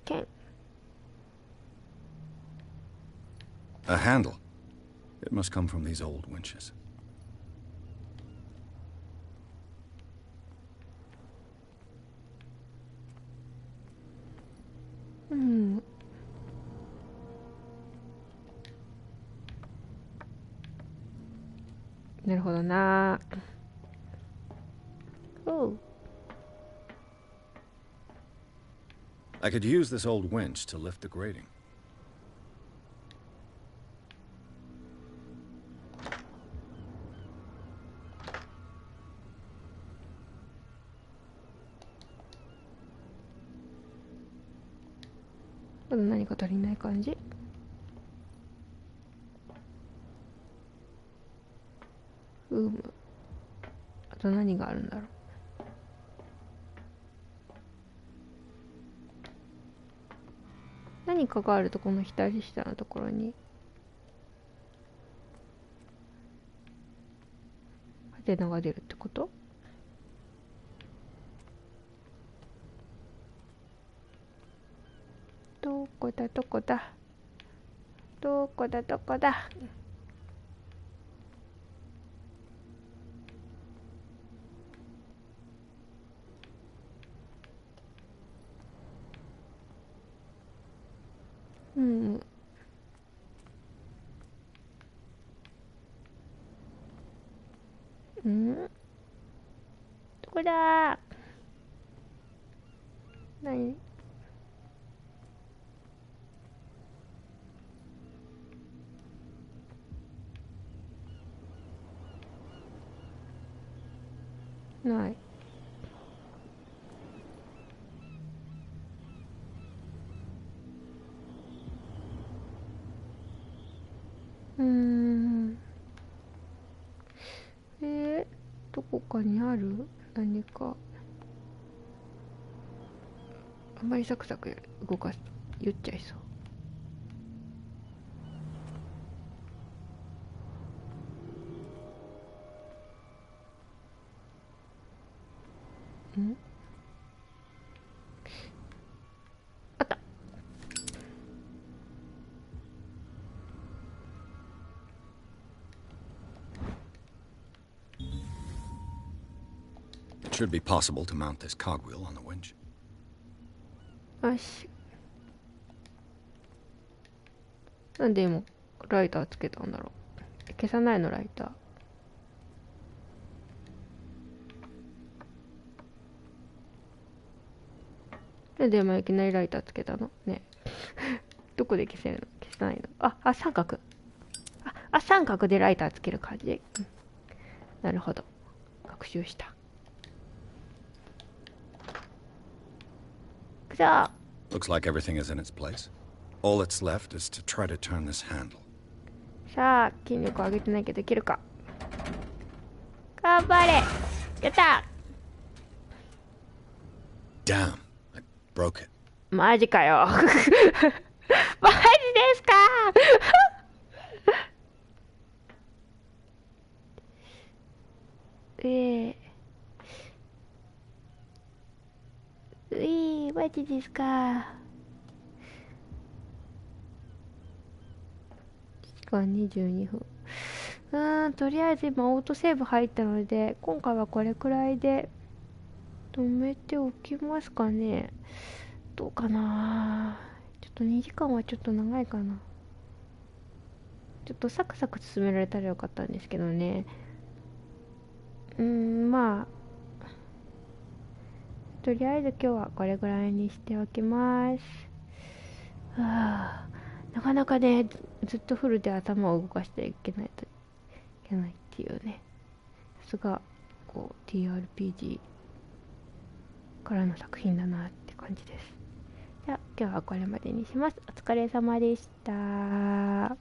剣。 A handle. It must come from these old winches. Naるほどな。Oh. I could use this old winch to lift the grating.まだ何か足りない感じ？あと何があるんだろう。何かがあるとこの左下のところにハテナが出るってこと？どこだどこだどこだどこだ。うん。うん。どこだ。何？ない。どこかにある？何か。あんまりサクサク動かすと言っちゃいそう。ん？あった。It should be possible to mount this cogwheel on the winch. よし。なんで今ライターつけたんだろう。消さないのライター。なんで今いきなりライターつけたのね。どこで消せるの？消さないの？三角。三角でライターつける感じ。なるほど。学習した。じゃあ。Looks like everything is in its place. All that's left is to try to turn this handle. さあ、筋力上げてないけどできるか。頑張れ。やった。Damn, I broke it. マジかよ。マジですか。マジですか。時間22分。とりあえず今オートセーブ入ったので、今回はこれくらいで止めておきますかね。どうかな。ちょっと2時間はちょっと長いかな。ちょっとサクサク進められたらよかったんですけどね。まあとりあえず今日はこれぐらいにしておきます。なかなかね、ずっとフルで頭を動かしていけないっていうね。さすがこう TRPG からの作品だなって感じです。じゃあ今日はこれまでにします。お疲れ様でした。